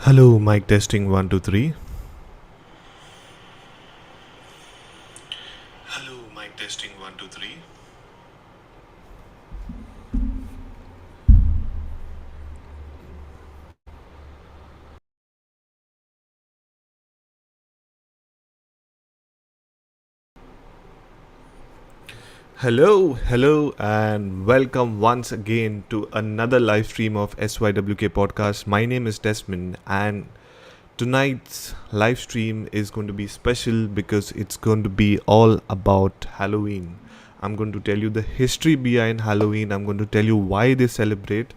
Hello, mic testing 1 2 3. Hello, mic testing 1 2 3. Hello, and welcome once again to another live stream of SYWK podcast. My name is Desmond, and tonight's live stream is going to be special because it's going to be all about Halloween. I'm going to tell you the history behind Halloween, I'm going to tell you why they celebrate,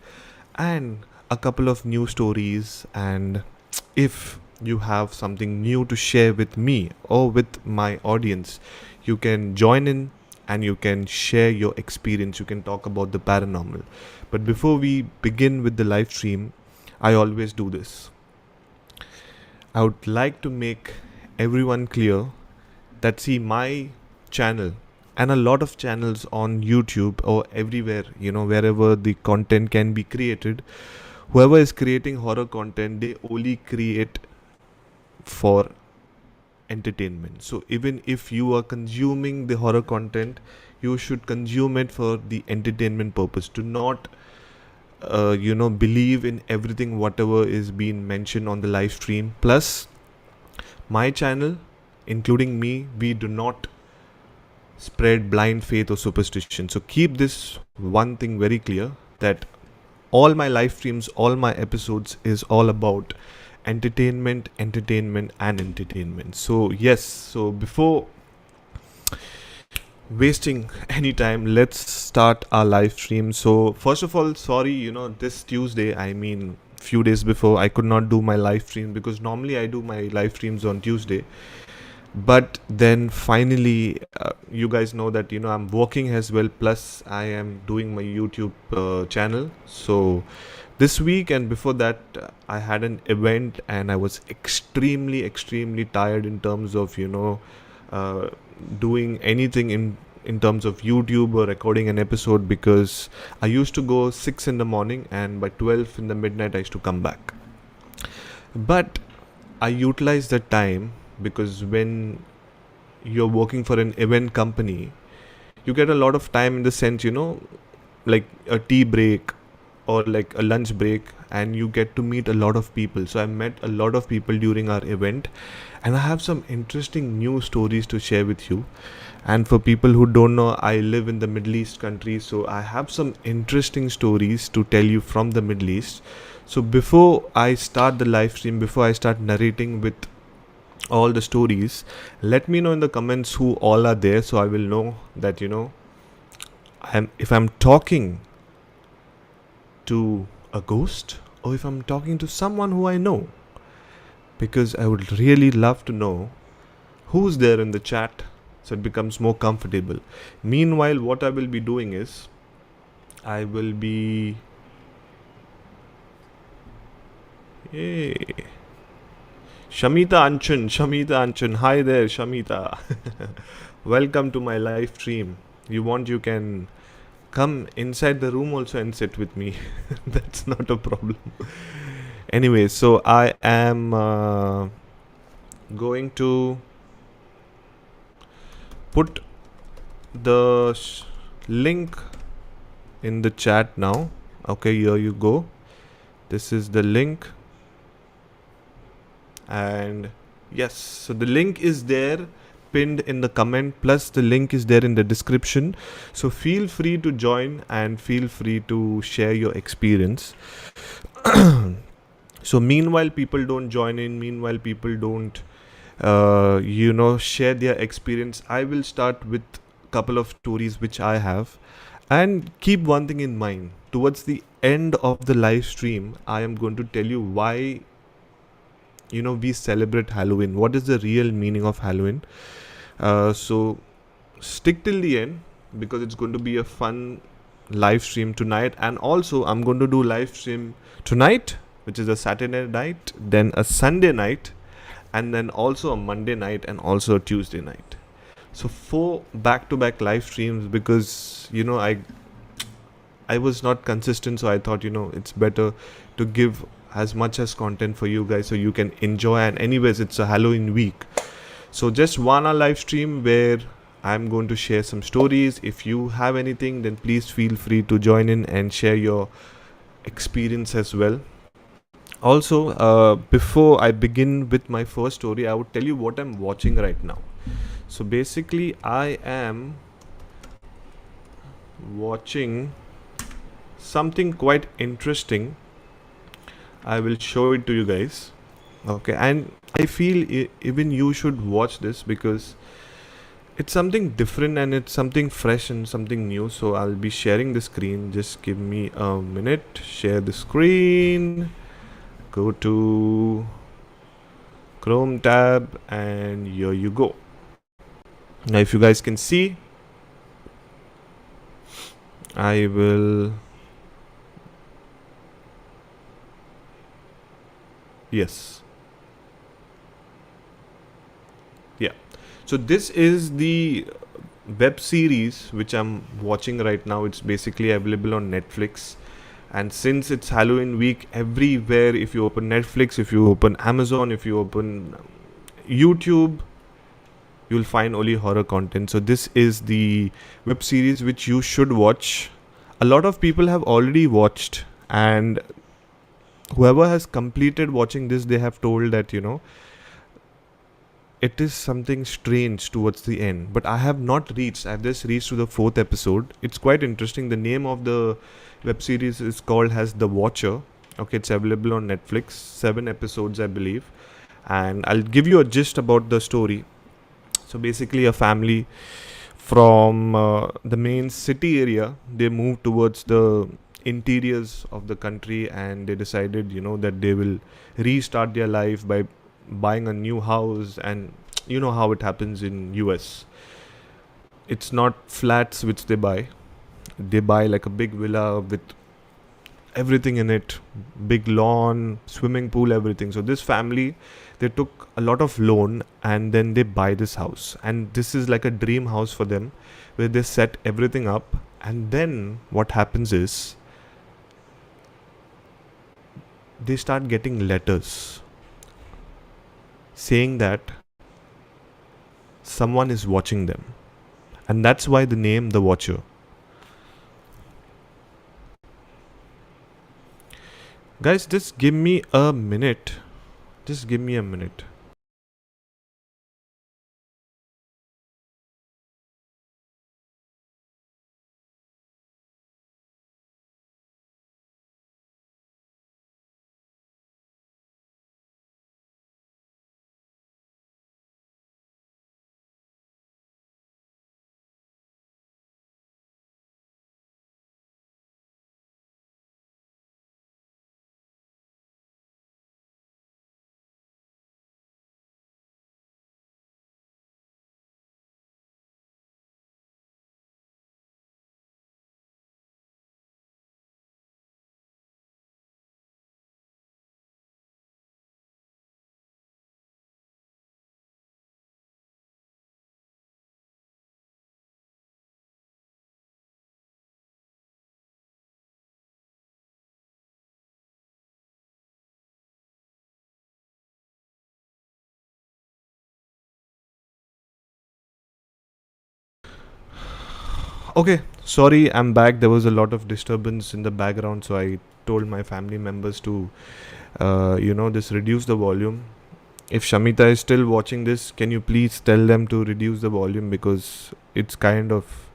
and a couple of new stories. And if you have something new to share with me or with my audience, you can join in and you can share your experience. You can talk about the paranormal. But before we begin with the live stream, I always do this. I would like to make everyone clear that, see, my channel and a lot of channels on YouTube or everywhere, wherever the content can be created, whoever is creating horror content, they only create for entertainment. So even if you are consuming the horror content, you should consume it for the entertainment purpose. Do not believe in everything whatever is being mentioned on the live stream. Plus, my channel, including me, we do not spread blind faith or superstition. So keep this one thing very clear, that all my live streams, all my episodes is all about entertainment, and entertainment. So yes, so before wasting any time, let's start our live stream. So first of all, sorry, this Tuesday, I mean few days before, I could not do my live stream because normally I do my live streams on Tuesday. But then finally, you guys know that I'm working as well, plus I am doing my YouTube channel. So this week and before that, I had an event and I was extremely tired in terms of doing anything in terms of YouTube or recording an episode, because I used to go 6 in the morning and by 12 in the midnight I used to come back. But I utilized that time, because when you're working for an event company, you get a lot of time in the sense, like a tea break or like a lunch break, and you get to meet a lot of people. So I met a lot of people during our event, and I have some interesting new stories to share with you. And for people who don't know, I live in the Middle East country, so I have some interesting stories to tell you from the Middle East. So before I start the live stream, before I start narrating with all the stories, let me know in the comments who all are there, so I will know that if I'm talking to a ghost or if I'm talking to someone who I know, because I would really love to know who's there in the chat, so it becomes more comfortable. Meanwhile, what I will be doing is I will be Shamita Anchun, hi there Shamita. Welcome to my live stream. You can come inside the room also and sit with me. That's not a problem. Anyway, so I am going to put the link in the chat now. Okay, here you go. This is the link. And yes, so the link is there pinned in the comment, plus the link is there in the description. So feel free to join and feel free to share your experience. So meanwhile people don't join in, meanwhile people don't share their experience, I will start with couple of stories which I have. And keep one thing in mind, towards the end of the live stream I am going to tell you why we celebrate Halloween, what is the real meaning of Halloween. So stick till the end, because it's going to be a fun live stream tonight. And also I'm going to do live stream tonight, which is a Saturday night, then a Sunday night, and then also a Monday night, and also a Tuesday night. So 4 back-to-back live streams, because I was not consistent, so I thought it's better to give as much as content for you guys so you can enjoy. And anyways, it's a Halloween week, so just 1 hour live stream where I'm going to share some stories. If you have anything, then please feel free to join in and share your experience as well. Also, before I begin with my first story, I would tell you what I'm watching right now. So basically, I am watching something quite interesting. I will show it to you guys. Okay, and I feel even you should watch this because it's something different and it's something fresh and something new. So I'll be sharing the screen. Just give me a minute. Share the screen. Go to Chrome tab and here you go. Now if you guys can see, I will, yes, yeah. So this is the web series which I'm watching right now. It's basically available on Netflix, and since it's Halloween week, everywhere, if you open Netflix, if you open Amazon, if you open YouTube, you'll find only horror content. So this is the web series which you should watch. A lot of people have already watched, and whoever has completed watching this, they have told that, you know, it is something strange towards the end. But I have not reached. I've just reached to the 4th episode. It's quite interesting. The name of the web series is called as The Watcher. Okay, it's available on Netflix. 7 episodes, I believe. And I'll give you a gist about the story. So basically, a family from the main city area, they moved towards the interiors of the country, and they decided, you know, that they will restart their life by buying a new house. And you know how it happens in US. It's not flats which they buy like a big villa with everything in it, big lawn, swimming pool, everything. So this family, they took a lot of loan and then they buy this house, and this is like a dream house for them where they set everything up. And then what happens is they start getting letters saying that someone is watching them, and that's why the name The Watcher. Guys, just give me a minute. Okay, sorry, I'm back. There was a lot of disturbance in the background, so I told my family members to, just reduce the volume. If Shamita is still watching this, can you please tell them to reduce the volume, because it's kind of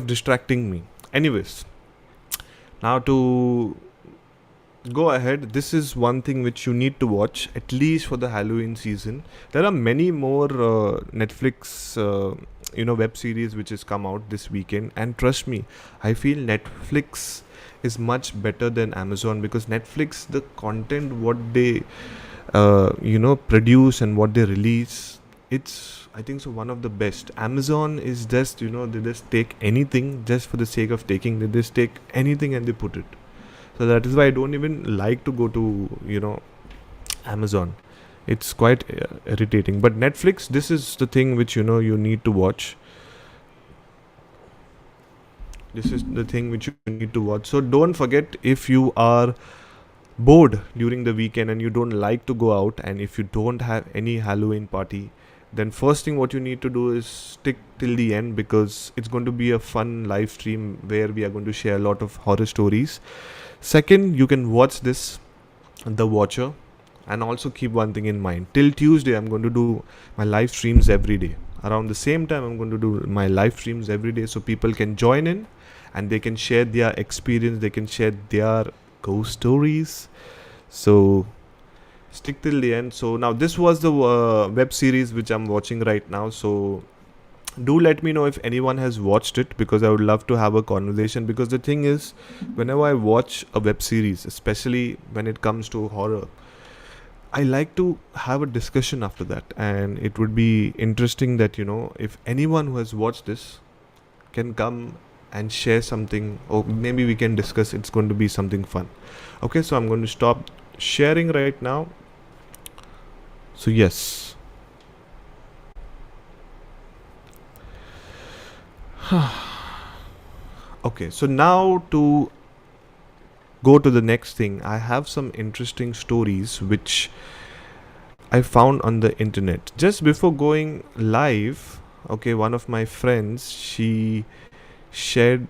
distracting me. Anyways, now to go ahead, this is one thing which you need to watch at least for the Halloween season. There are many more Netflix web series which has come out this weekend, and trust me, I feel Netflix is much better than Amazon, because Netflix, the content what they produce and what they release, it's, I think so, one of the best. Amazon is just, they just take anything just for the sake of taking. They just take anything and they put it. So that is why I don't even like to go to, Amazon. It's quite irritating. But Netflix, this is the thing which, you need to watch. This is the thing which you need to watch. So don't forget, if you are bored during the weekend and you don't like to go out, and if you don't have any Halloween party, then first thing what you need to do is stick till the end, because it's going to be a fun live stream where we are going to share a lot of horror stories. Second, you can watch this, The Watcher, and also keep one thing in mind. Till Tuesday, I'm going to do my live streams every day. Around the same time, I'm going to do my live streams every day, so people can join in and they can share their experience, they can share their ghost stories. So stick till the end. So now this was the web series which I'm watching right now. So do let me know if anyone has watched it, because I would love to have a conversation. Because the thing is, whenever I watch a web series, especially when it comes to horror, I like to have a discussion after that, and it would be interesting that, if anyone who has watched this can come and share something, or maybe we can discuss. It's going to be something fun. Okay, so I'm going to stop sharing right now. So yes. Okay, so now to go to the next thing, I have some interesting stories which I found on the internet. Just before going live, okay, one of my friends, she shared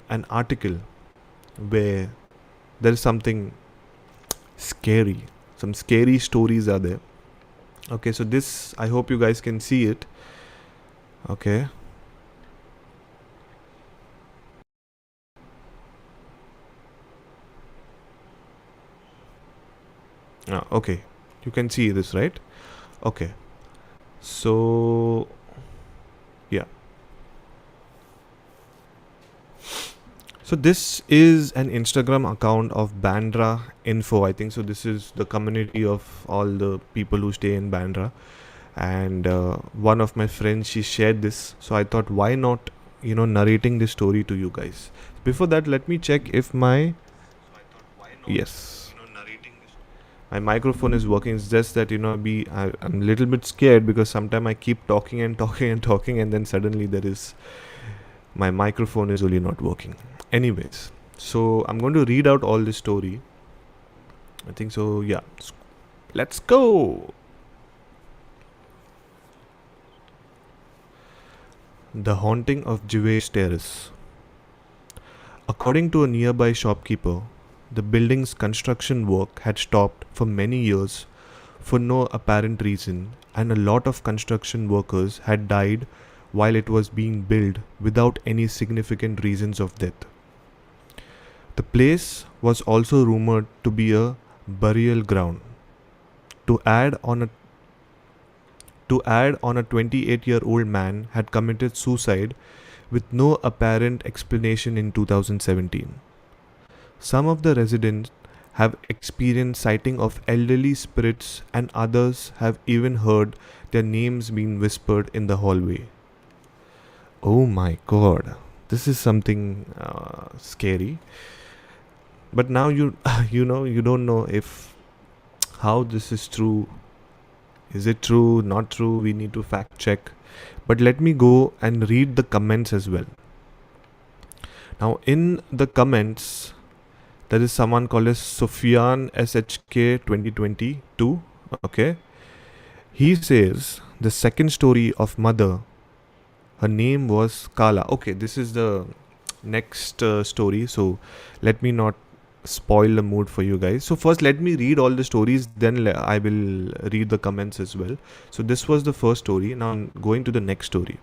an article where there is something scary. Some scary stories are there. Okay, so this, I hope you guys can see it. Okay. Okay, you can see this, right? Okay, so yeah, so this is an Instagram account of Bandra Info, I think. So this is the community of all the people who stay in Bandra, and one of my friends, she shared this, so I thought, why not narrating this story to you guys. Before that, let me check if my yes, my microphone is working. It's just that I'm a little bit scared, because sometimes I keep talking and talking and talking, and then suddenly my microphone is really not working. Anyways, so I'm going to read out all this story, I think. So yeah, let's go. The Haunting of Jewish Terrace. According to a nearby shopkeeper, the building's construction work had stopped for many years for no apparent reason, and a lot of construction workers had died while it was being built without any significant reasons of death. The place was also rumored to be a burial ground. To add on, a 28-year-old man had committed suicide with no apparent explanation in 2017. Some of the residents have experienced sighting of elderly spirits, and others have even heard their names being whispered in the hallway. Oh my god, this is something scary. But now you don't know if how this is true. Is it true, not true? We need to fact check. But let me go and read the comments as well. Now in the comments, there is someone called as Sufyan SHK 2022. Okay. He says the second story of mother, her name was Kala. Okay, this is the next story. So let me not spoil the mood for you guys. So first let me read all the stories, then I will read the comments as well. So this was the first story. Now I'm going to the next story.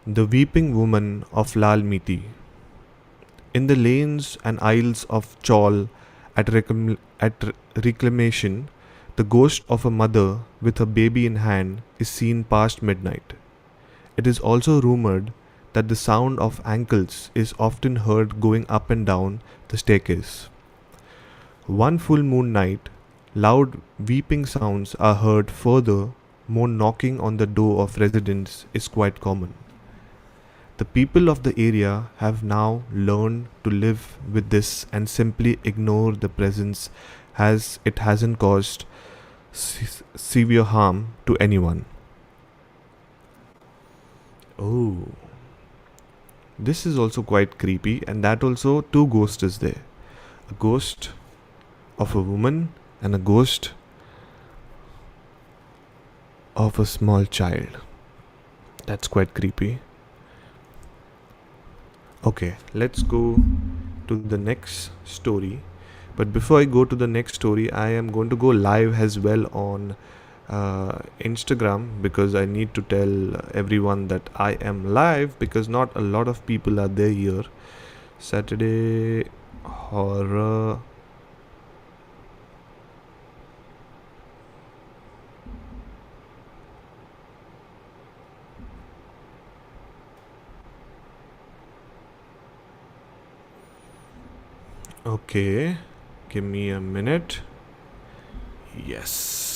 The Weeping Woman of Lal Miti. In the lanes and aisles of Chawl at Reclamation, the ghost of a mother with her baby in hand is seen past midnight. It is also rumored that the sound of ankles is often heard going up and down the staircase. One full moon night, loud weeping sounds are heard. Further, more knocking on the door of residents is quite common. The people of the area have now learned to live with this and simply ignore the presence, as it hasn't caused severe harm to anyone. Oh, this is also quite creepy, and that also two ghosts is there. A ghost of a woman and a ghost of a small child. That's quite creepy. Okay, let's go to the next story. But before I go to the next story, I am going to go live as well on Instagram, because I need to tell everyone that I am live, because not a lot of people are there here. Saturday horror. Okay, give me a minute. Yes.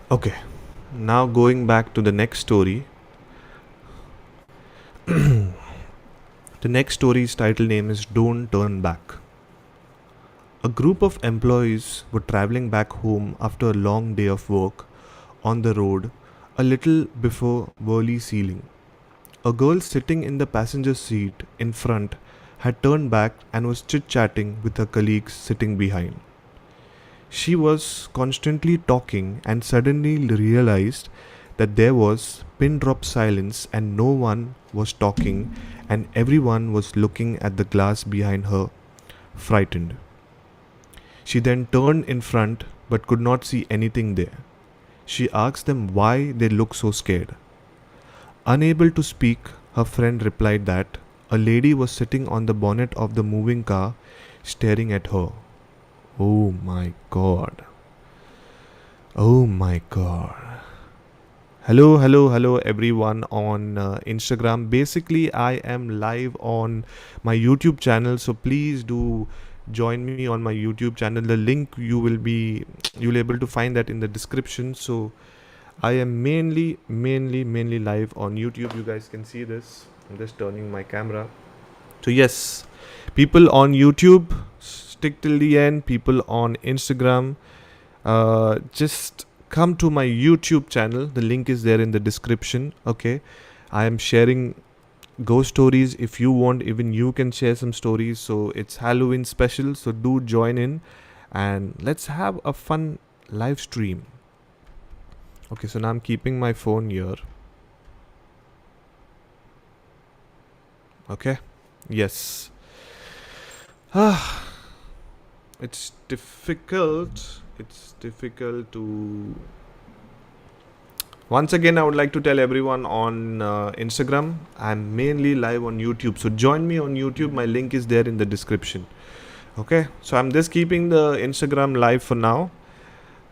Okay, now going back to the next story. The next story's title name is Don't Turn Back. A group of employees were traveling back home after a long day of work on the road a little before Worli ceiling. A girl sitting in the passenger seat in front had turned back and was chit-chatting with her colleagues sitting behind. She was constantly talking and suddenly realized that there was pin drop silence and no one was talking and everyone was looking at the glass behind her, frightened. She then turned in front but could not see anything there. She asked them why they looked so scared. Unable to speak, her friend replied that a lady was sitting on the bonnet of the moving car staring at her. Oh my god. Oh my god. Hello everyone on Instagram. Basically, I am live on my YouTube channel, so please do join me on my YouTube channel. The link you'll be able to find that in the description. So I am mainly live on YouTube. You guys can see this. I'm just turning my camera. So yes, people on YouTube, stick till the end. People on Instagram, just come to my YouTube channel. The link is there in the description. Okay, I am sharing ghost stories. If you want, even you can share some stories. So it's Halloween special, so do join in and let's have a fun live stream. Okay, so now I'm keeping my phone here. Okay, yes. It's difficult to... Once again, I would like to tell everyone on Instagram, I'm mainly live on YouTube. So join me on YouTube. My link is there in the description. Okay, so I'm just keeping the Instagram live for now.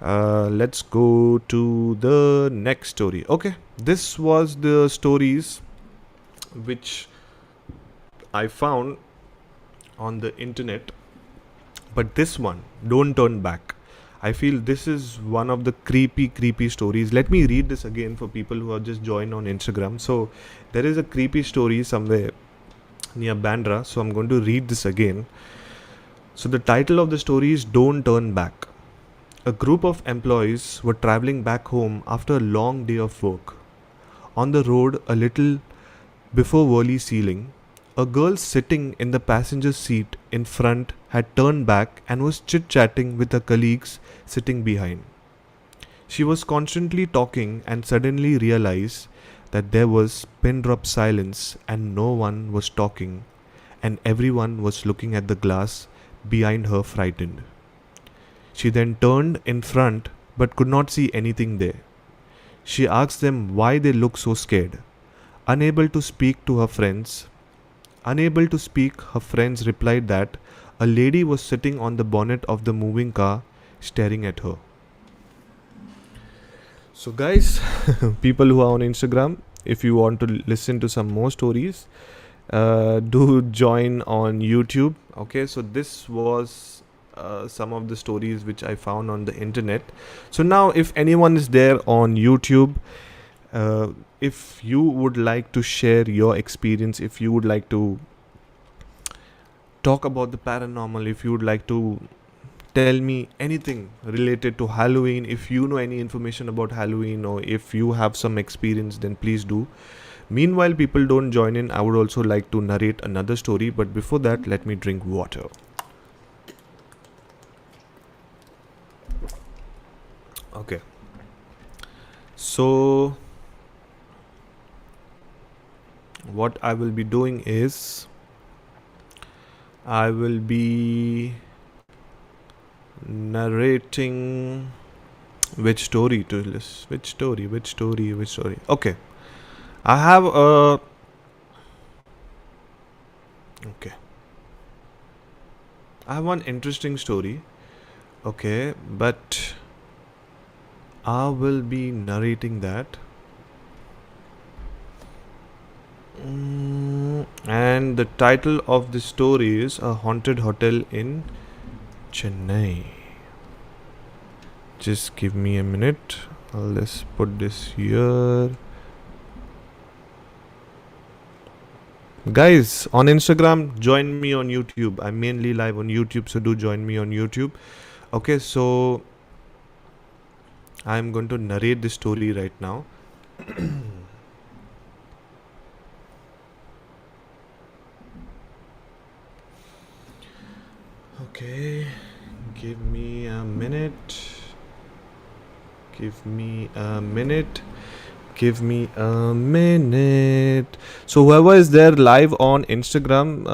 Let's go to the next story. Okay, this was the stories which I found on the internet. But this one, Don't Turn Back, I feel this is one of the creepy stories. Let me read this again for people who are just joined on Instagram. So there is a creepy story somewhere near Bandra. So I'm going to read this again. So the title of the story is Don't Turn Back. A group of employees were traveling back home after a long day of work. On the road a little before Worli ceiling, a girl sitting in the passenger seat in front had turned back and was chit-chatting with her colleagues sitting behind. She was constantly talking and suddenly realized that there was pin drop silence and no one was talking and everyone was looking at the glass behind her, frightened. She then turned in front but could not see anything there. She asked them why they looked so scared. Unable to speak, her friends replied that a lady was sitting on the bonnet of the moving car staring at her. So guys, people who are on Instagram, if you want to listen to some more stories, do join on YouTube. Okay, so this was some of the stories which I found on the internet. So now if anyone is there on YouTube, if you would like to share your experience, if you would like to talk about the paranormal, if you would like to tell me anything related to Halloween, if you know any information about Halloween or if you have some experience, then please do. Meanwhile, people don't join in. I would also like to narrate another story, but before that, let me drink water. Okay. So, what I will be doing is I will be narrating which story to list. Which story? Okay. I have a. Okay. I have one interesting story. Okay, but I will be narrating that. And the title of the story is A Haunted Hotel in Chennai. Just give me a minute. Let's put this here. Guys, on Instagram, join me on YouTube. I'm mainly live on YouTube, so do join me on YouTube. Okay, so I'm going to narrate the story right now. Okay, give me a minute. So whoever is there live on Instagram,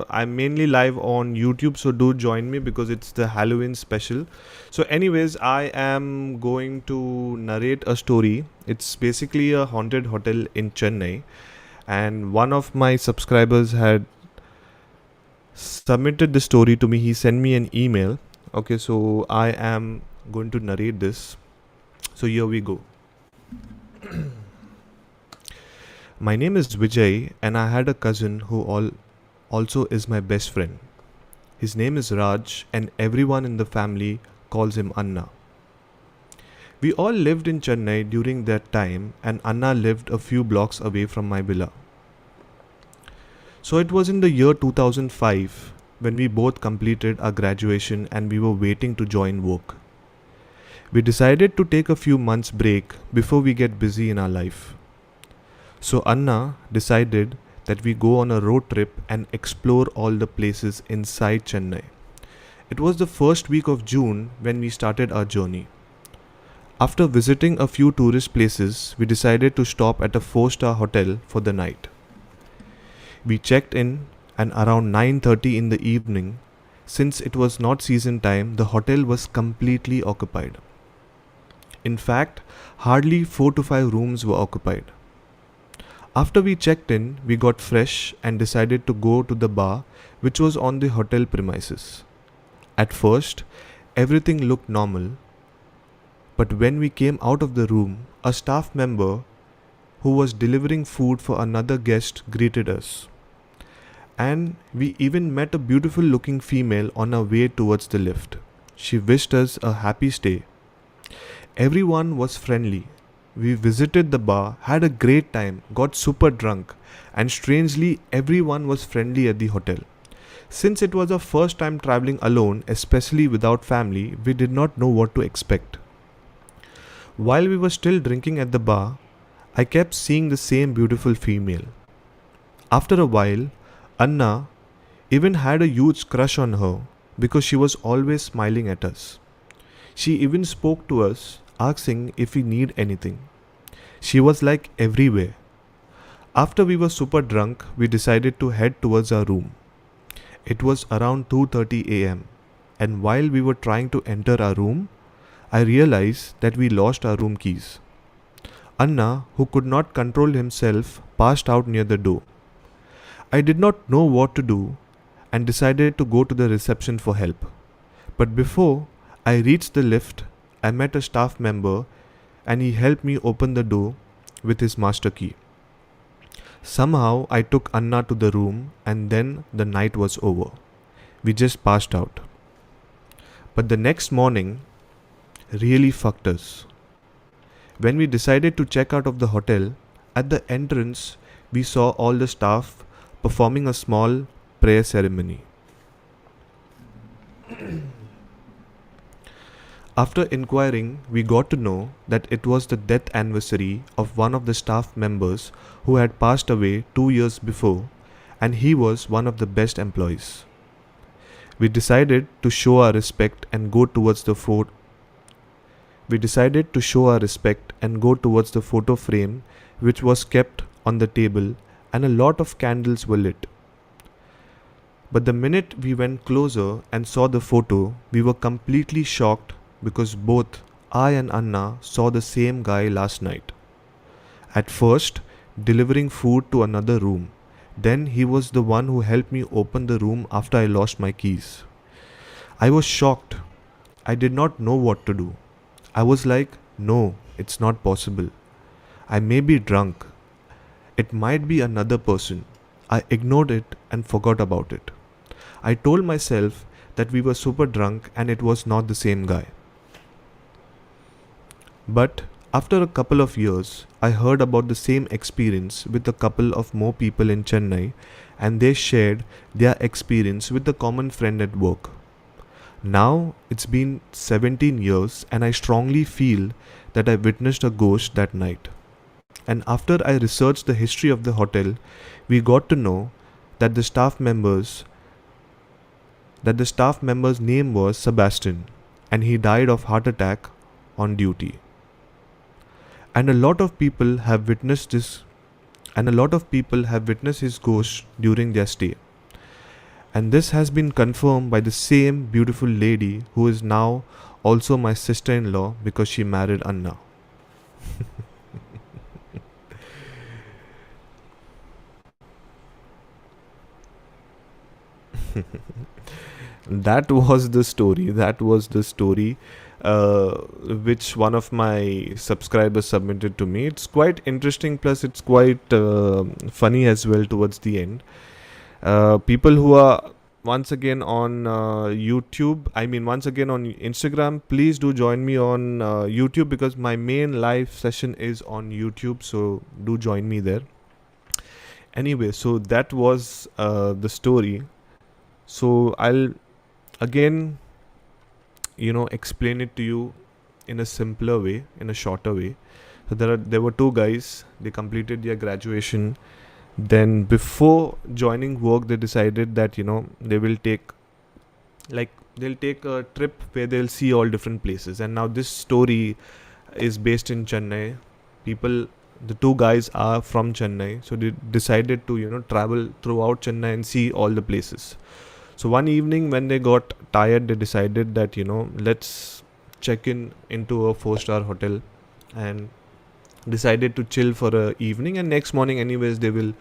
I'm mainly live on YouTube, so do join me because it's the Halloween special. So anyways, I am going to narrate a story. It's basically a haunted hotel in Chennai, and one of my subscribers had submitted the story to me. He sent me an email. Okay, so I am going to narrate this. So here we go. My name is Vijay, and I had a cousin who also is my best friend. His name is Raj, and everyone in the family calls him Anna. We all lived in Chennai during that time, and Anna lived a few blocks away from my villa. So it was in the year 2005 when we both completed our graduation and we were waiting to join work. We decided to take a few months break before we get busy in our life. So Anna decided that we go on a road trip and explore all the places inside Chennai. It was the first week of June when we started our journey. After visiting a few tourist places, we decided to stop at a 4-star hotel for the night. We checked in, and around 9:30 in the evening, since it was not season time, the hotel was completely occupied. In fact, hardly 4 to 5 rooms were occupied. After we checked in, we got fresh and decided to go to the bar, which was on the hotel premises. At first, everything looked normal, but when we came out of the room, a staff member who was delivering food for another guest greeted us. And we even met a beautiful looking female on our way towards the lift. She wished us a happy stay. Everyone was friendly. We visited the bar, had a great time, got super drunk, and strangely everyone was friendly at the hotel. Since it was our first time traveling alone, especially without family, we did not know what to expect. While we were still drinking at the bar, I kept seeing the same beautiful female. After a while, Anna even had a huge crush on her because she was always smiling at us. She even spoke to us, asking if we need anything. She was like everywhere. After we were super drunk, we decided to head towards our room. It was around 2:30 a.m. and while we were trying to enter our room, I realized that we lost our room keys. Anna, who could not control himself, passed out near the door. I did not know what to do and decided to go to the reception for help. But before I reached the lift, I met a staff member and he helped me open the door with his master key. Somehow I took Anna to the room and then the night was over. We just passed out. But the next morning really fucked us. When we decided to check out of the hotel, at the entrance we saw all the staff performing a small prayer ceremony. After inquiring, we got to know that it was the death anniversary of one of the staff members who had passed away 2 years before, and he was one of the best employees. We decided to show our respect and go towards the photo. We decided to show our respect and go towards the photo frame, which was kept on the table, and a lot of candles were lit. But the minute we went closer and saw the photo, we were completely shocked because both I and Anna saw the same guy last night. At first, delivering food to another room. Then he was the one who helped me open the room after I lost my keys. I was shocked. I did not know what to do. I was like, no, it's not possible. I may be drunk. It might be another person. I ignored it and forgot about it. I told myself that we were super drunk and it was not the same guy. But after a couple of years, I heard about the same experience with a couple of more people in Chennai, and they shared their experience with a common friend at work. Now it's been 17 years and I strongly feel that I witnessed a ghost that night. And after I researched the history of the hotel, we got to know that the staff member's name was Sebastian, and he died of heart attack on duty. And a lot of people have witnessed his ghost during their stay. And this has been confirmed by the same beautiful lady who is now also my sister-in-law because she married Anna. That was the story which one of my subscribers submitted to me. It's quite interesting, plus it's quite funny as well towards the end. People who are once again on Instagram, please do join me on YouTube, because my main live session is on YouTube, so do join me there. Anyway, so that was the story. So I'll again explain it to you in a simpler way, in a shorter way. So there were two guys. They completed their graduation. Then before joining work, they decided that they'll take a trip where they'll see all different places. And now this story is based in Chennai. The two guys are from Chennai, so they decided to travel throughout Chennai and see all the places. So one evening when they got tired, they decided that let's check into a 4-star hotel, and decided to chill for a evening, and next morning anyways they will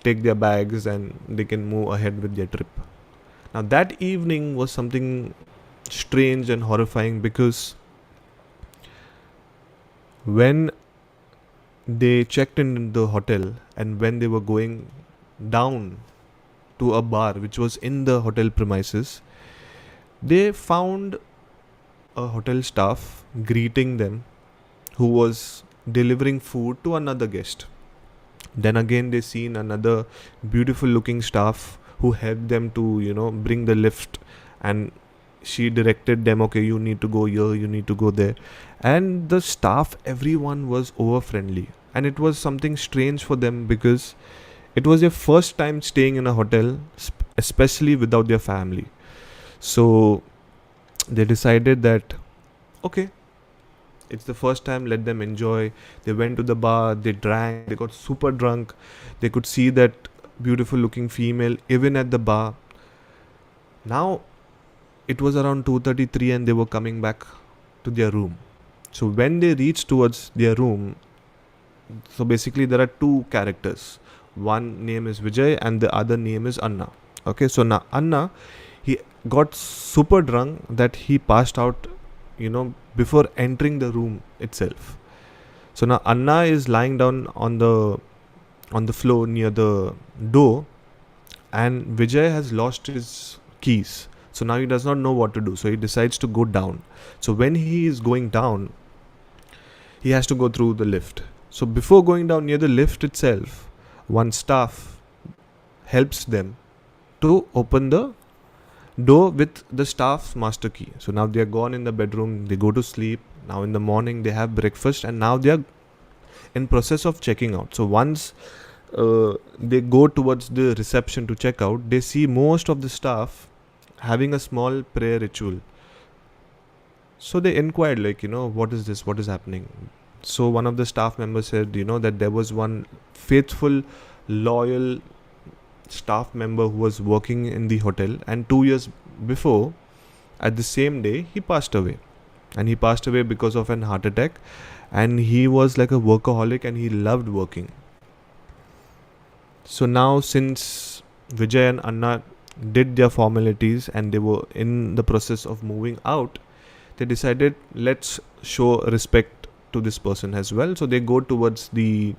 take their bags and they can move ahead with their trip. Now that evening was something strange and horrifying, because when they checked in the hotel and when they were going down to a bar which was in the hotel premises, they found a hotel staff greeting them who was delivering food to another guest. Then again they seen another beautiful looking staff who helped them to bring the lift, and she directed them, okay, you need to go here, you need to go there. And the staff, everyone was over friendly, and it was something strange for them because it was their first time staying in a hotel, especially without their family. So they decided that, okay, it's the first time, let them enjoy. They went to the bar, they drank, they got super drunk. They could see that beautiful looking female even at the bar. Now it was around 2:33 and they were coming back to their room. So when they reached towards their room, so basically there are two characters. One name is Vijay and the other name is Anna. Okay, so now Anna, he got super drunk that he passed out before entering the room itself. So now Anna is lying down on the floor near the door, and Vijay has lost his keys. So now he does not know what to do. So he decides to go down. So when he is going down, he has to go through the lift. So before going down near the lift itself, one staff helps them to open the door with the staff's master key. So now they are gone in the bedroom, they go to sleep. Now in the morning they have breakfast, and now they are in process of checking out. So once they go towards the reception to check out, they see most of the staff having a small prayer ritual. So they inquired, like, what is this? What is happening? So one of the staff members said, that there was one faithful, loyal staff member who was working in the hotel, and 2 years before, at the same day, he passed away. And he passed away because of an heart attack. And he was like a workaholic and he loved working. So now, since Vijay and Anna did their formalities and they were in the process of moving out, they decided, let's show respect to this person as well. So they go towards a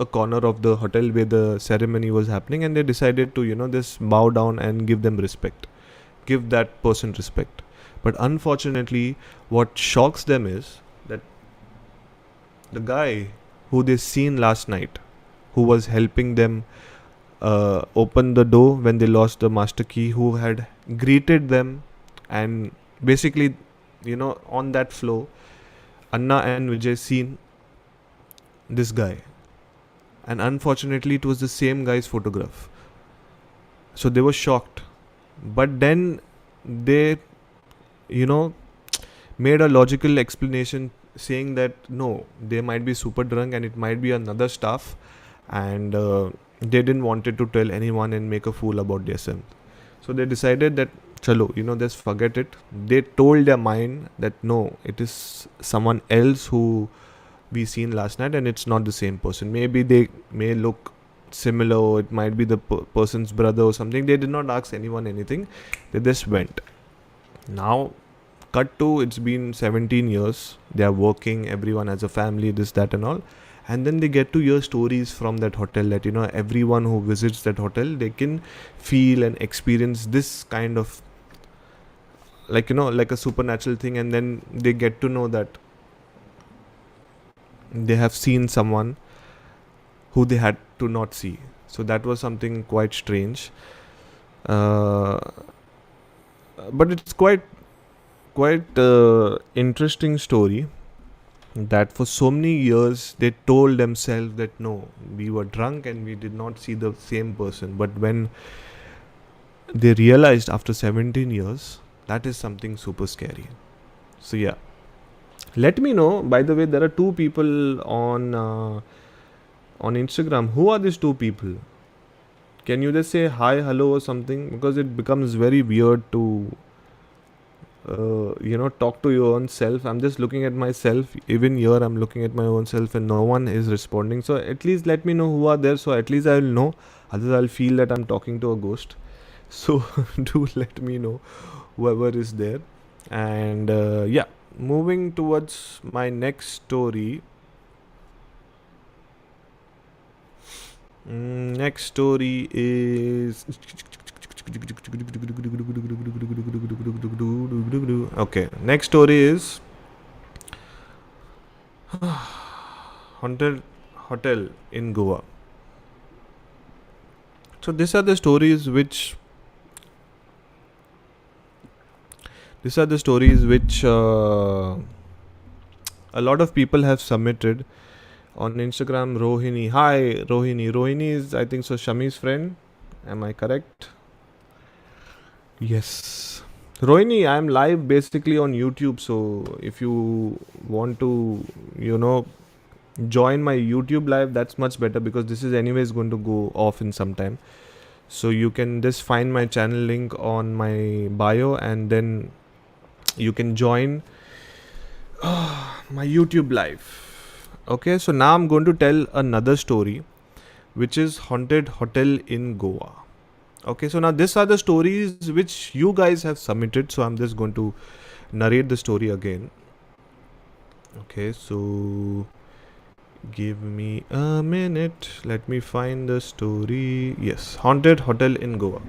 corner of the hotel where the ceremony was happening, and they decided to just bow down and give them respect, give that person respect. But unfortunately, what shocks them is that the guy who they seen last night, who was helping them open the door when they lost the master key, who had greeted them, and basically, on that floor, Anna and Vijay seen this guy. And unfortunately, it was the same guy's photograph. So they were shocked. But then they, made a logical explanation saying that no, they might be super drunk and it might be another staff, and they didn't wanted to tell anyone and make a fool about themselves. So they decided that chalo, just forget it. They told their mind that no, it is someone else who we seen last night, and it's not the same person. Maybe they may look similar, or it might be the person's brother or something. They did not ask anyone anything. They just went. Now, cut to, it's been 17 years. They are working, everyone has a family, this, that and all. And then they get to hear stories from that hotel that, everyone who visits that hotel, they can feel and experience this kind of, like a supernatural thing. And then they get to know that they have seen someone who they had to not see. So that was something quite strange. But it's quite interesting story that for so many years they told themselves that no, we were drunk and we did not see the same person. But when they realized after 17 years, that is something super scary. So yeah, let me know. By the way, there are two people on Instagram. Who are these two people? Can you just say hi, hello or something? Because it becomes very weird to talk to your own self. I'm just looking at myself. Even here I'm looking at my own self and no one is responding. So at least let me know who are there, so at least I will know. Otherwise I'll feel that I'm talking to a ghost. So do let me know whoever is there. And yeah, moving towards my next story. Next story is okay. Next story is haunted hotel in Goa. So these are the stories which a lot of people have submitted on Instagram. Rohini, hi Rohini. Rohini is, I think so, Shami's friend. Am I correct? Yes. Rohini, I'm live basically on YouTube. So if you want to, join my YouTube live, that's much better, because this is anyways going to go off in some time. So you can just find my channel link on my bio, and then you can join my YouTube live. Okay, so now I'm going to tell another story, which is haunted hotel in Goa. Okay, so now these are the stories which you guys have submitted. So I'm just going to narrate the story again. Okay, so give me a minute. Let me find the story. Yes, haunted hotel in Goa.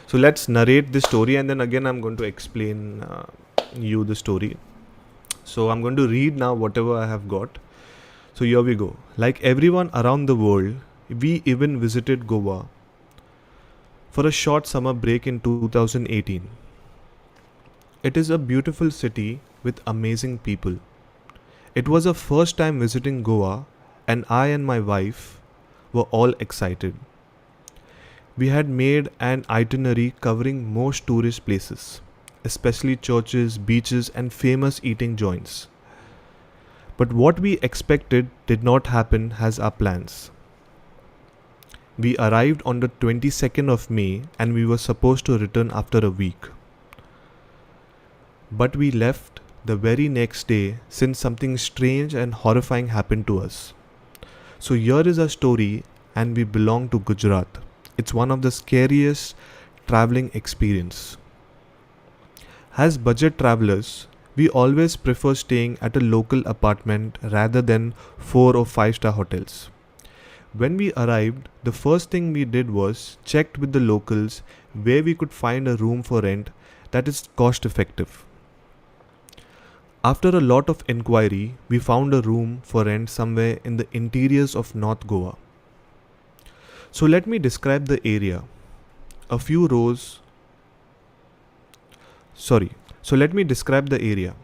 So let's narrate the story, and then again I'm going to explain you the story. So I'm going to read now whatever I have got. So here we go. Like everyone around the world, we even visited Goa for a short summer break in 2018. It is a beautiful city with amazing people. It was our first time visiting Goa, and I and my wife were all excited. We had made an itinerary covering most tourist places, especially churches, beaches, and famous eating joints. But what we expected did not happen as our plans. We arrived on the 22nd of May and we were supposed to return after a week. But we left the very next day since something strange and horrifying happened to us. So here is our story, and we belong to Gujarat. It's one of the scariest traveling experience. As budget travelers, we always prefer staying at a local apartment rather than 4 or 5-star hotels. When we arrived, the first thing we did was checked with the locals where we could find a room for rent that is cost effective. After a lot of inquiry, we found a room for rent somewhere in the interiors of North Goa. So let me describe the area. Let me describe the area.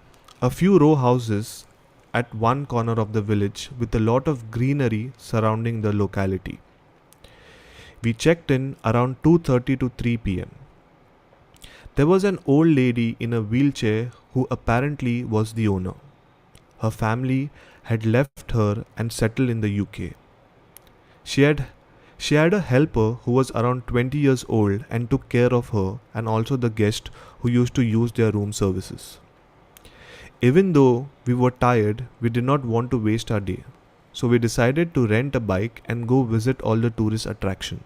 A few row houses at one corner of the village with a lot of greenery surrounding the locality. We checked in around 2:30 to 3 pm. There was an old lady in a wheelchair who apparently was the owner. Her family had left her and settled in the UK. She had a helper who was around 20 years old and took care of her and also the guests who used to use their room services. Even though we were tired, we did not want to waste our day. So we decided to rent a bike and go visit all the tourist attractions.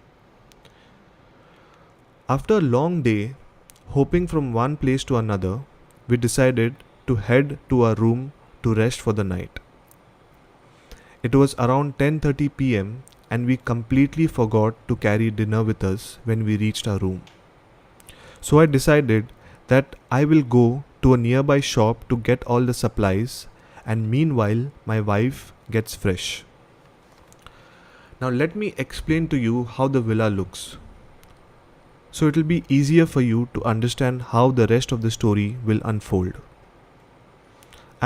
After a long day, hopping from one place to another, we decided to head to our room to rest for the night. It was around 10:30 pm and we completely forgot to carry dinner with us when we reached our room. So I decided that I will go to a nearby shop to get all the supplies, and meanwhile my wife gets fresh. Now let me explain to you how the villa looks. So it will be easier for you to understand how the rest of the story will unfold.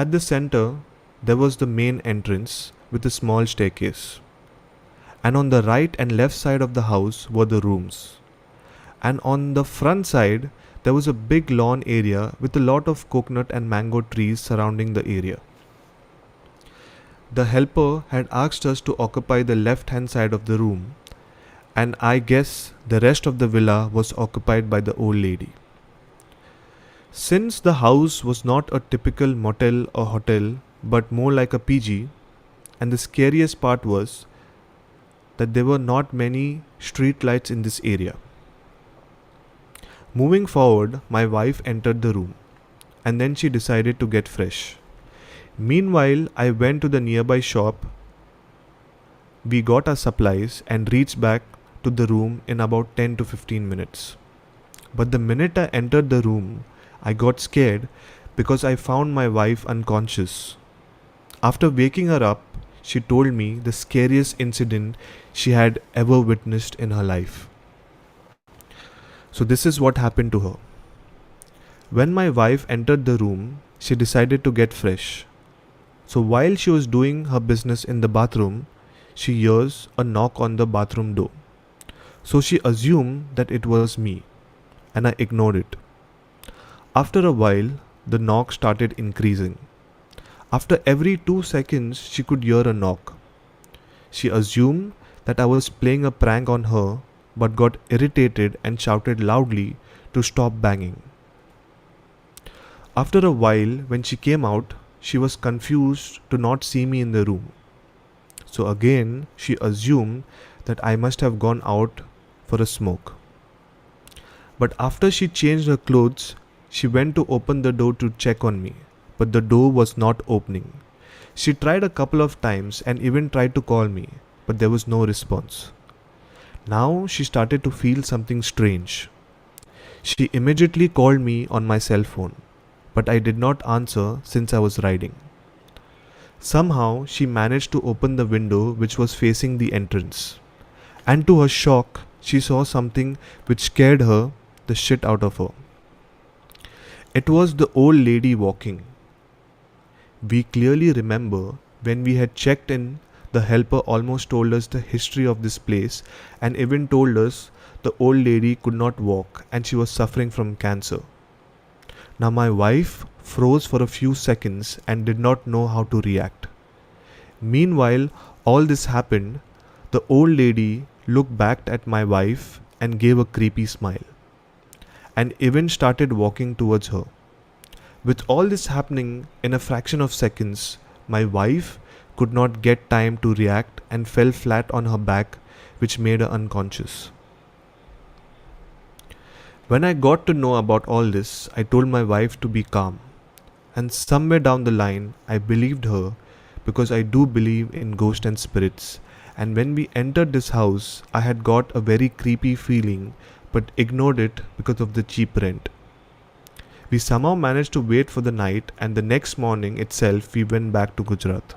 At the center, there was the main entrance with a small staircase. And on the right and left side of the house were the rooms. And on the front side, there was a big lawn area with a lot of coconut and mango trees surrounding the area. The helper had asked us to occupy the left hand side of the room, and I guess the rest of the villa was occupied by the old lady. Since the house was not a typical motel or hotel but more like a PG, and the scariest part was that there were not many street lights in this area. Moving forward, my wife entered the room and then she decided to get fresh. Meanwhile, I went to the nearby shop. We got our supplies and reached back to the room in about 10 to 15 minutes. But the minute I entered the room, I got scared because I found my wife unconscious. After waking her up, she told me the scariest incident she had ever witnessed in her life. So this is what happened to her. When my wife entered the room, she decided to get fresh. So while she was doing her business in the bathroom, she hears a knock on the bathroom door. So she assumed that it was me, and I ignored it. After a while, the knock started increasing. After every 2 seconds, she could hear a knock. She assumed that I was playing a prank on her, but got irritated and shouted loudly to stop banging. After a while, when she came out, she was confused to not see me in the room. So again, she assumed that I must have gone out for a smoke. But after she changed her clothes, she went to open the door to check on me, but the door was not opening. She tried a couple of times and even tried to call me, but there was no response. Now she started to feel something strange. She immediately called me on my cell phone, but I did not answer since I was riding. Somehow she managed to open the window which was facing the entrance, and to her shock, she saw something which scared her the shit out of her. It was the old lady walking. We clearly remember when we had checked in, the helper almost told us the history of this place and even told us the old lady could not walk and she was suffering from cancer. Now, my wife froze for a few seconds and did not know how to react. Meanwhile, all this happened, the old lady looked back at my wife and gave a creepy smile and even started walking towards her. With all this happening in a fraction of seconds, my wife could not get time to react and fell flat on her back, which made her unconscious. When I got to know about all this, I told my wife to be calm. And somewhere down the line, I believed her because I do believe in ghosts and spirits. And when we entered this house, I had got a very creepy feeling but ignored it because of the cheap rent. We somehow managed to wait for the night, and the next morning itself we went back to Gujarat.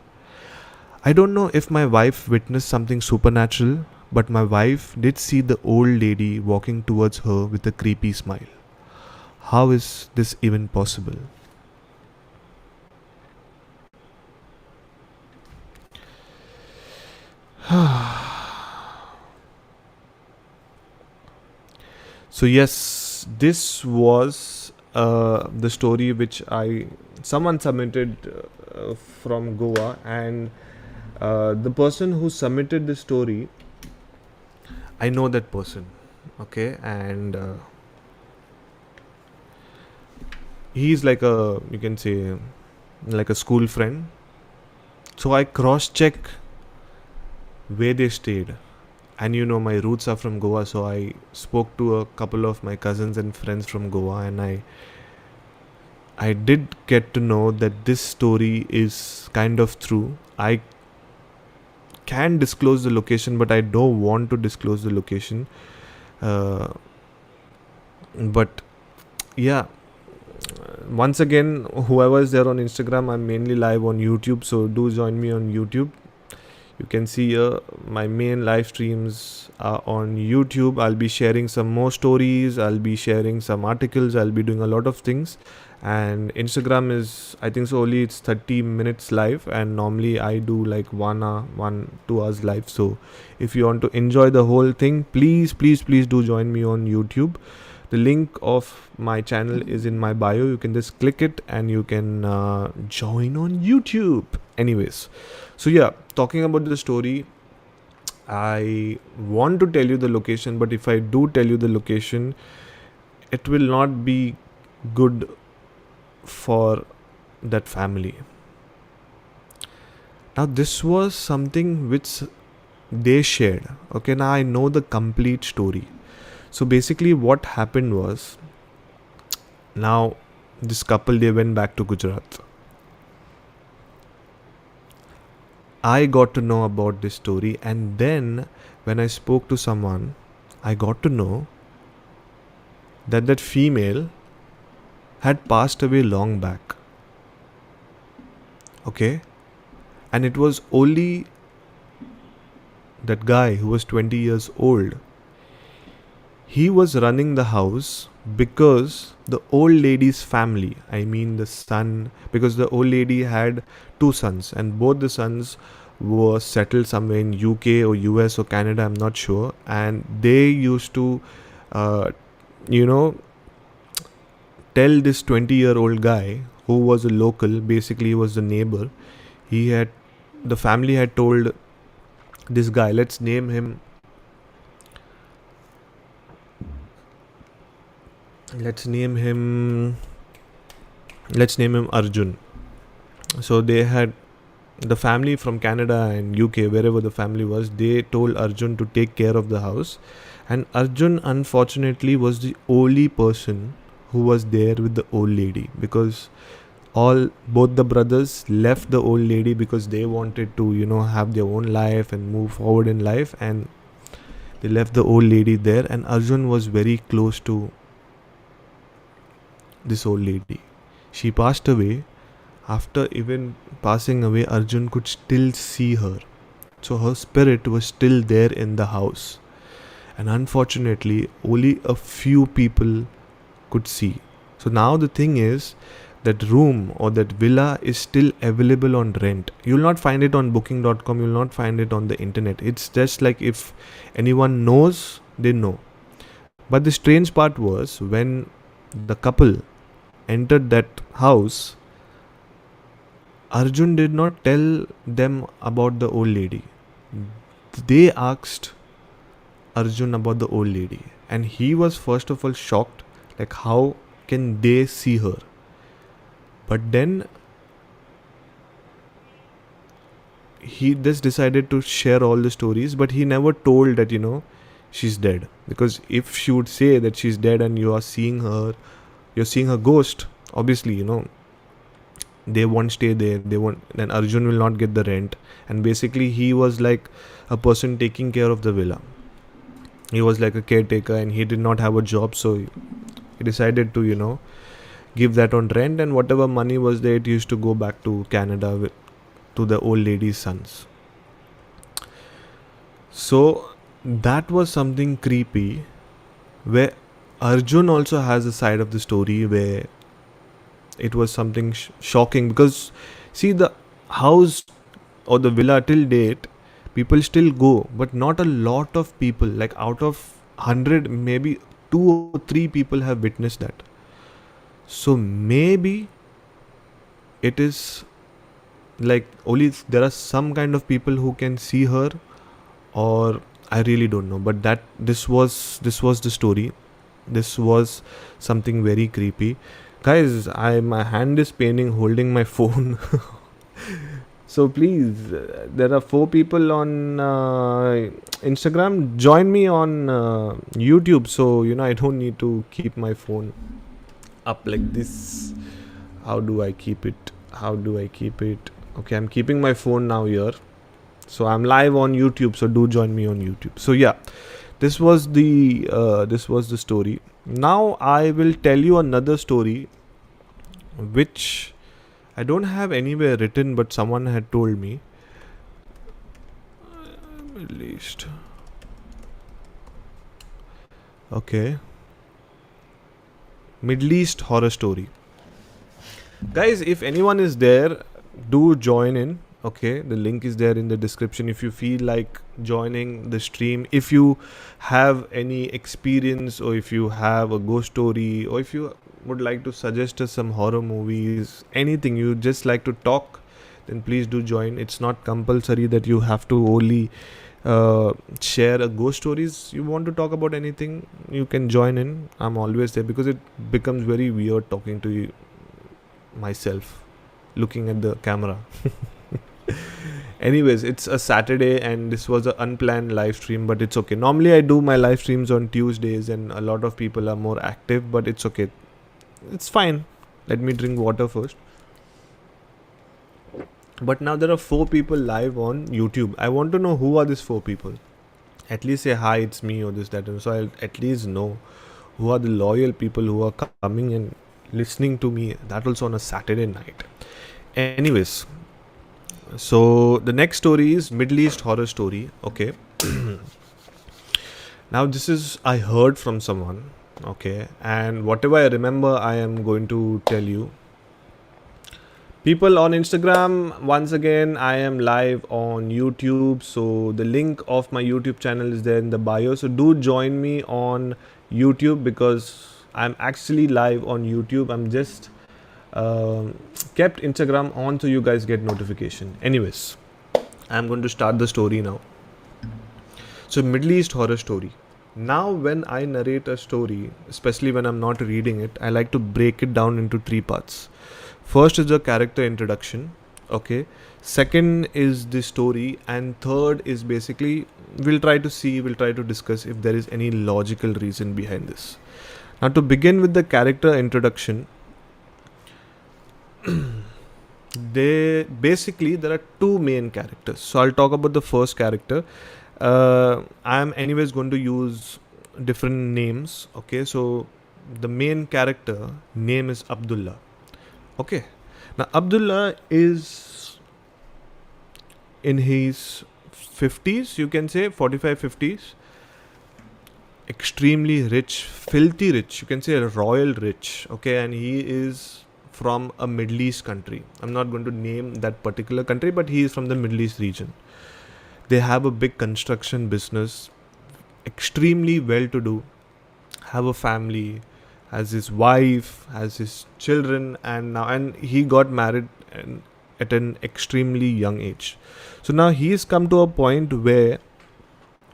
I don't know if my wife witnessed something supernatural, but my wife did see the old lady walking towards her with a creepy smile. How is this even possible? So yes, this was the story which someone submitted from Goa, and the person who submitted the story, I know that person, okay, and he's like you can say, like a school friend. So I cross-check where they stayed, and my roots are from Goa, so I spoke to a couple of my cousins and friends from Goa, and I did get to know that this story is kind of true. I can disclose the location, but I don't want to disclose the location. But yeah, once again, whoever is there on Instagram, I'm mainly live on YouTube, so do join me on YouTube. You can see my main live streams are on YouTube. I'll be sharing some more stories. I'll be sharing some articles. I'll be doing a lot of things. And Instagram is, I think so, only it's 30 minutes live. And normally I do like 2 hours live. So if you want to enjoy the whole thing, please do join me on YouTube. The link of my channel is in my bio. You can just click it and you can join on YouTube. Anyways, so yeah, talking about the story, I want to tell you the location, but if I do tell you the location, it will not be good for that family. Now, this was something which they shared. Okay, now I know the complete story. So basically what happened was, now this couple, they went back to Gujarat. I got to know about this story, and then when I spoke to someone, I got to know that female had passed away long back. Okay? And it was only that guy who was 20 years old. He was running the house because the old lady's family, I mean the son, because the old lady had 2 sons and both the sons were settled somewhere in UK or US or Canada, I'm not sure, and they used to tell this 20-year-old guy who was a local, basically he was the neighbor, the family had told this guy, let's name him Arjun. So they had the family from Canada and UK, wherever the family was, they told Arjun to take care of the house, and Arjun unfortunately was the only person who was there with the old lady, because both the brothers left the old lady because they wanted to have their own life and move forward in life, and they left the old lady there, and Arjun was very close to this old lady. She passed away. After even passing away, Arjun could still see her. So her spirit was still there in the house. and unfortunately only a few people could see. So now the thing is, that room or that villa is still available on rent. You'll not find it on booking.com, you'll not find it on the internet. It's just like if anyone knows, they know. But the strange part was when the couple entered that house, Arjun did not tell them about the old lady. They asked Arjun about the old lady, and he was first of all shocked, like how can they see her? But then he just decided to share all the stories, but he never told that, she's dead. Because if she would say that she's dead and you're seeing her ghost, obviously, they won't stay there. Then Arjun will not get the rent. And basically he was like a person taking care of the villa. He was like a caretaker and he did not have a job, so he decided to, give that on rent, and whatever money was there, it used to go back to Canada to the old lady's sons. So that was something creepy, where Arjun also has a side of the story where it was something shocking, because see, the house or the villa till date, people still go, but not a lot of people. Like out of 100, maybe 2 or 3 people have witnessed that. So maybe it is like only there are some kind of people who can see her, or I really don't know. But this was the story. This was something very creepy. Guys, my hand is paining holding my phone. So please, there are 4 people on Instagram. Join me on YouTube, so I don't need to keep my phone up like this. How do I keep it? Okay, I'm keeping my phone now here. So I'm live on YouTube, so do join me on YouTube. So yeah, this was the story. Now I will tell you another story, which I don't have anywhere written, but someone had told me. At least. Okay. Middle East horror story. Guys, if anyone is there, do join in. Okay, the link is there in the description. If you feel like joining the stream, if you have any experience, or if you have a ghost story, or if you would like to suggest us some horror movies, anything you just like to talk, then please do join. It's not compulsory that you have to only share a ghost stories. You want to talk about anything, you can join in. I'm always there, because it becomes very weird talking to you myself, looking at the camera. Anyways, it's a Saturday and this was an unplanned live stream, but it's okay. Normally I do my live streams on Tuesdays and a lot of people are more active, but it's okay. It's fine. Let me drink water first. But now there are 4 people live on YouTube. I want to know who are these 4 people. At least say hi, it's me, or this, that. So I'll at least know who are the loyal people who are coming and listening to me. That also on a Saturday night. Anyways, so the next story is Middle East horror story. Okay. Now this is, I heard from someone. Okay. And whatever I remember, I am going to tell you. People on Instagram, once again, I am live on YouTube. So the link of my YouTube channel is there in the bio. So do join me on YouTube, because I'm actually live on YouTube. I'm just kept Instagram on so you guys get notification. Anyways, I'm going to start the story now. So Middle East horror story. Now when I narrate a story, especially when I'm not reading it, I like to break it down into 3 parts. First is the character introduction, okay. Second is the story, and third is basically we'll try to discuss if there is any logical reason behind this. Now to begin with the character introduction, there are 2 main characters. So I'll talk about the first character. I'm anyways going to use different names, okay. So the main character name is Abdullah. Okay, now Abdullah is in his 50s, you can say 45, 50s. extremely rich, filthy rich, you can say royal rich, okay, and he is from a Middle East country. I'm not going to name that particular country, but he is from the Middle East region. They have a big construction business, extremely well to do, have a family, has his wife, has his children, and he got married at an extremely young age. So now he's come to a point where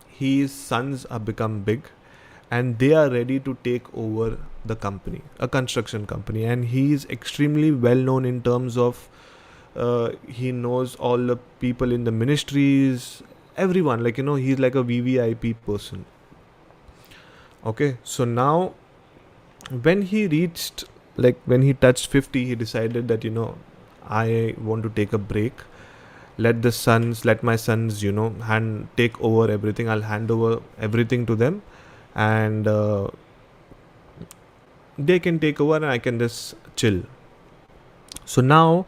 his sons are become big and they are ready to take over the company, a construction company, and he is extremely well known in terms of he knows all the people in the ministries, everyone, like he's like a VVIP person. Okay, so now when he reached, like when he touched 50, he decided that I want to take a break. Let my sons take over everything. I'll hand over everything to them, and they can take over and I can just chill. So now,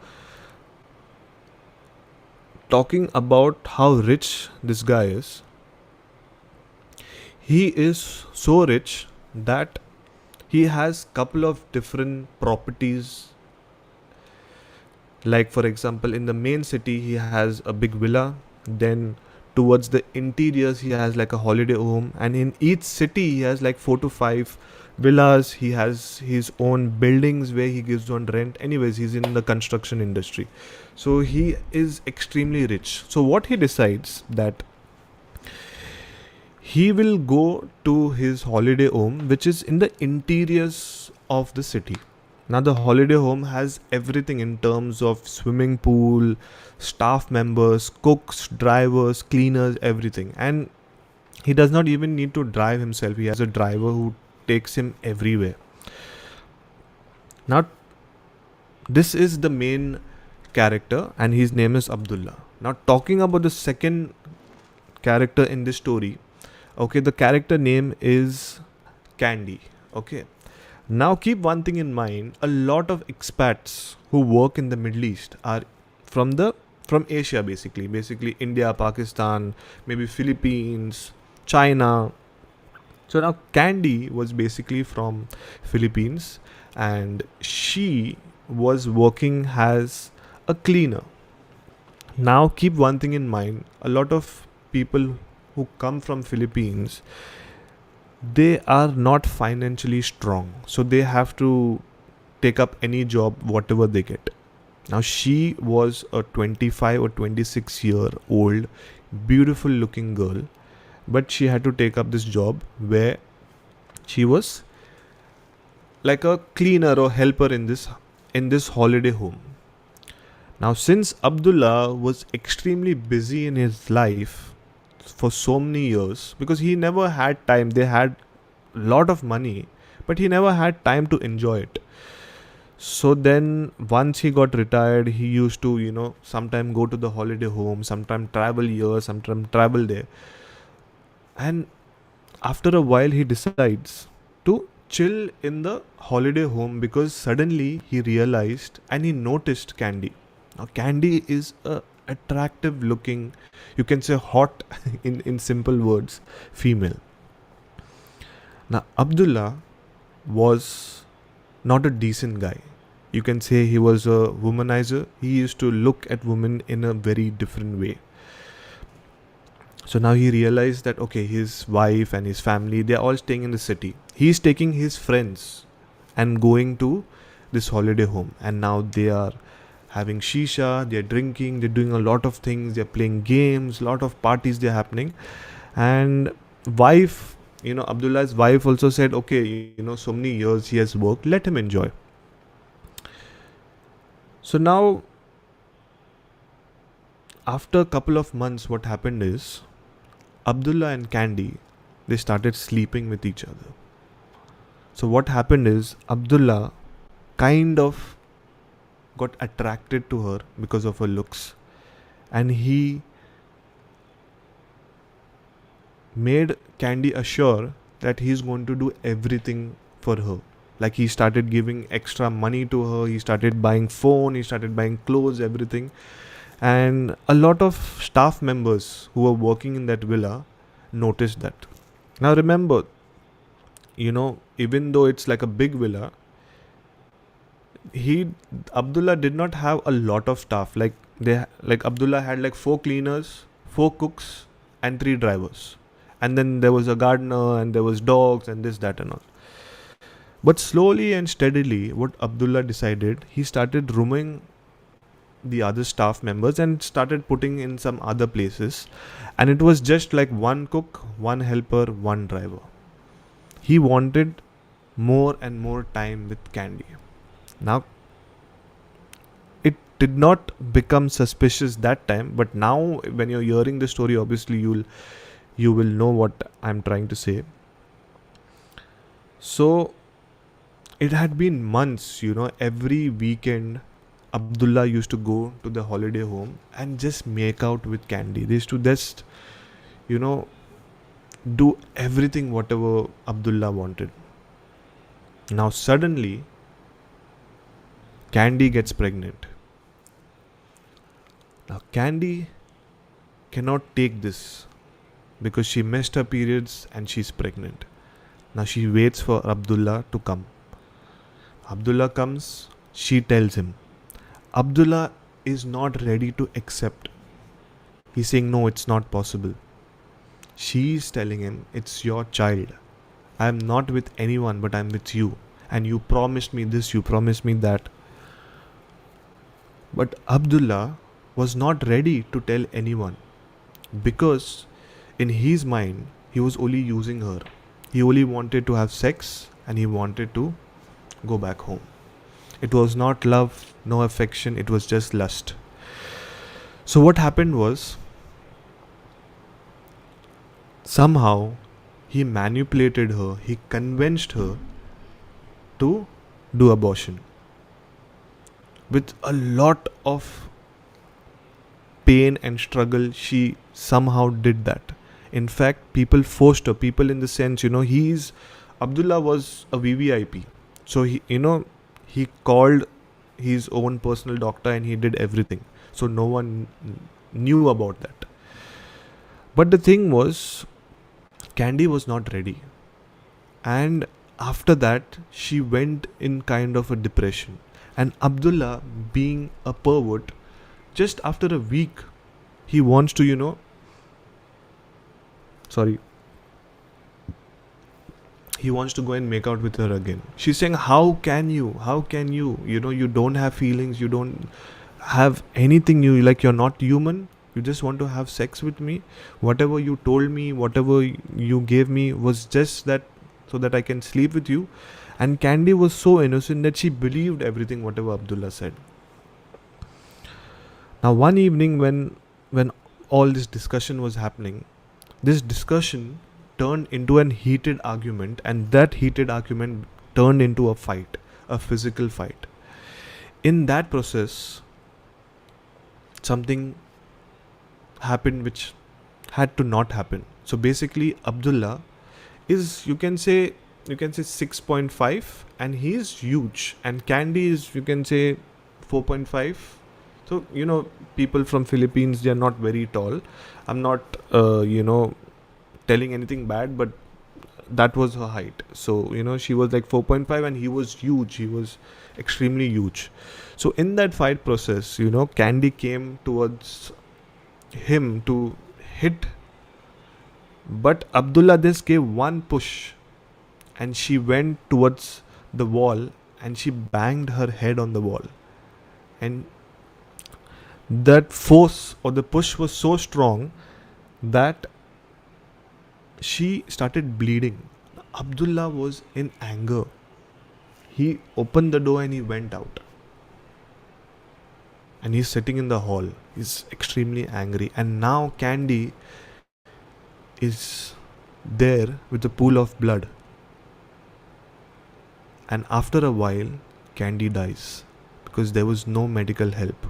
talking about how rich this guy is, he is so rich that he has couple of different properties. Like for example, in the main city he has a big villa, then towards the interiors he has like a holiday home, and in each city he has like 4 to 5 villas. He has his own buildings where he gives on rent. Anyways, he's in the construction industry, so he is extremely rich. So what he decides that he will go to his holiday home, which is in the interiors of the city. Now the holiday home has everything in terms of swimming pool, staff members, cooks, drivers, cleaners, everything. And he does not even need to drive himself. He has a driver who takes him everywhere. Now this is the main character and his name is Abdullah. Now talking about the second character in this story, okay, the character name is Candy. Okay. Now keep one thing in mind, a lot of expats who work in the Middle East are from Asia, basically India, Pakistan, maybe Philippines, China. So now Candy was basically from Philippines and she was working as a cleaner. Now keep one thing in mind, a lot of people who come from Philippines, they are not financially strong, so they have to take up any job whatever they get. Now she was a 25 or 26-year-old beautiful looking girl, but she had to take up this job where she was like a cleaner or helper in this holiday home. Now since Abdullah was extremely busy in his life for so many years, because he never had time, they had a lot of money but he never had time to enjoy it. So then once he got retired, he used to sometime go to the holiday home, sometime travel here, sometime travel there, and after a while he decides to chill in the holiday home because suddenly he realized and he noticed Candy. Now Candy is a attractive looking, you can say hot in simple words, female. Now Abdullah was not a decent guy. You can say he was a womanizer. He used to look at women in a very different way. So now he realized that okay, his wife and his family, they're all staying in the city. He's taking his friends and going to this holiday home, and now they are having shisha, they're drinking, they're doing a lot of things, they're playing games, lot of parties they're happening. And wife, Abdullah's wife also said, okay, so many years he has worked, let him enjoy. So now, after a couple of months, what happened is, Abdullah and Candy, they started sleeping with each other. So what happened is, Abdullah kind of got attracted to her because of her looks, and he made Candy assure that he's going to do everything for her. Like he started giving extra money to her, he started buying phone, he started buying clothes, everything. And a lot of staff members who were working in that villa noticed that. Now remember, even though it's like a big villa, Abdullah did not have a lot of staff. Like Abdullah had like 4 cleaners, 4 cooks, and 3 drivers. And then there was a gardener and there was dogs and this, that, and all. But slowly and steadily, what Abdullah decided, he started rooming the other staff members and started putting in some other places. And it was just like 1 cook, 1 helper, 1 driver. He wanted more and more time with Candy. Now, it did not become suspicious that time, but now when you're hearing the story, obviously you will know what I'm trying to say. So it had been months, every weekend Abdullah used to go to the holiday home and just make out with Candy. They used to just, do everything whatever Abdullah wanted. Now suddenly, Candy gets pregnant. Now Candy cannot take this because she missed her periods and she's pregnant. Now she waits for Abdullah to come. Abdullah comes, she tells him. Abdullah is not ready to accept. He's saying, no, it's not possible. She's telling him, it's your child. I am not with anyone, but I'm with you. And you promised me this, you promised me that. But Abdullah was not ready to tell anyone because in his mind, he was only using her. He only wanted to have sex and he wanted to go back home. It was not love, no affection, it was just lust. So what happened was, somehow he manipulated her, he convinced her to do abortion. With a lot of pain and struggle, she somehow did that. In fact, people forced her. People in the sense, Abdullah was a VVIP. So he called his own personal doctor and he did everything. So no one knew about that. But the thing was, Candy was not ready. And after that, she went in kind of a depression. And Abdullah, being a pervert, just after a week, he wants to, he wants to go and make out with her again. She's saying, how can you, you don't have feelings, you don't have anything, you're not human, you just want to have sex with me. Whatever you told me, whatever you gave me was just that so that I can sleep with you. And Candy was so innocent that she believed everything whatever Abdullah said. Now one evening when all this discussion was happening, this discussion turned into an heated argument, and that heated argument turned into a fight, a physical fight. In that process, something happened which had to not happen. So basically, Abdullah is, you can say 6.5 and he is huge, and Candy is, you can say 4.5. So people from Philippines, they are not very tall. I'm not telling anything bad, but that was her height. So she was like 4.5 and he was huge. He was extremely huge. So in that fight process, Candy came towards him to hit, but Abdullah just gave one push and she went towards the wall and she banged her head on the wall. And that force or the push was so strong that she started bleeding. Abdullah was in anger. He opened the door and he went out. And he's sitting in the hall. He's extremely angry. And now Candy is there with a pool of blood. And after a while, Candy dies because there was no medical help.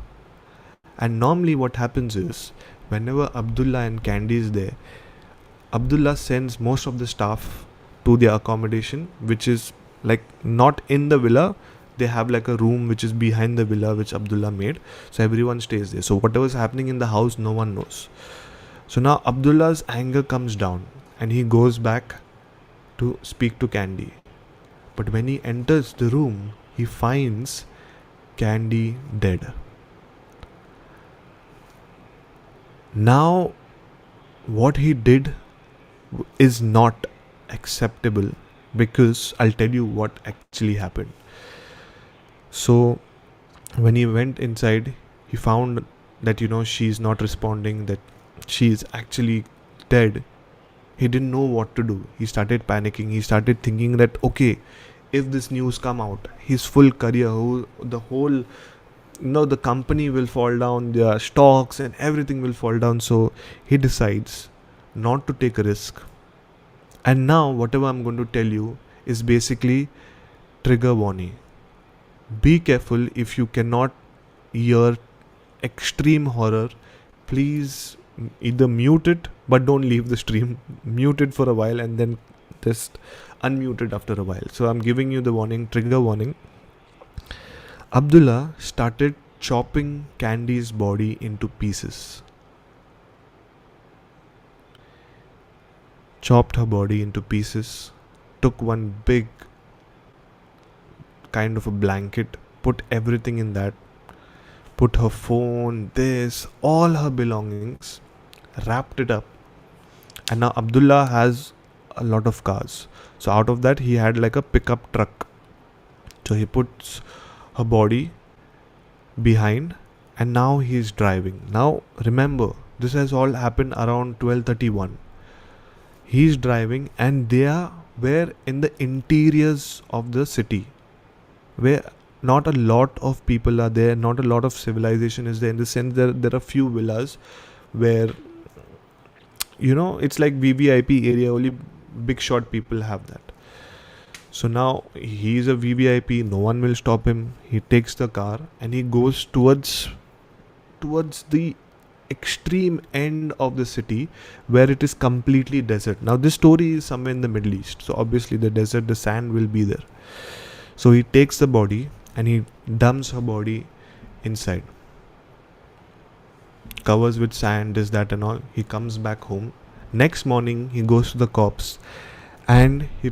And normally what happens is, whenever Abdullah and Candy is there, Abdullah sends most of the staff to their accommodation, which is like not in the villa. They have like a room which is behind the villa which Abdullah made. So everyone stays there. So whatever's happening in the house, no one knows. So now Abdullah's anger comes down and he goes back to speak to Candy. But when he enters the room, he finds Candy dead. Now, what he did is not acceptable, because I'll tell you what actually happened. So, when he went inside, he found that she's not responding, that she's actually dead. He didn't know what to do. He started panicking. He started thinking that, okay, if this news come out, his full career, the whole the company will fall down, their stocks and everything will fall down. So he decides not to take a risk. And now whatever I'm going to tell you is basically trigger warning. Be careful. If you cannot hear extreme horror, please either mute it, but don't leave the stream. Mute it for a while and then just unmute it after a while. So I'm giving you the warning, trigger warning. Abdullah started chopping Candy's body into pieces. Chopped her body into pieces, took one big kind of a blanket, put everything in that, put her phone, all her belongings, wrapped it up. And now Abdullah has a lot of cars. So out of that, he had like a pickup truck. So he puts her body behind and now he is driving. Now remember, this has all happened around 12:31. He is driving and they were in the interiors of the city, where not a lot of people are there, not a lot of civilization is there, in the sense that there are few villas where it's like VVIP area, only big shot people have that. So now he is a VVIP, no one will stop him. He takes the car and he goes towards the extreme end of the city where it is completely desert. Now this story is somewhere in the Middle East, so obviously the desert, the sand will be there. So he takes the body and he dumps her body inside, covers with sand, this, that and all. He comes back home. Next morning he goes to the cops and he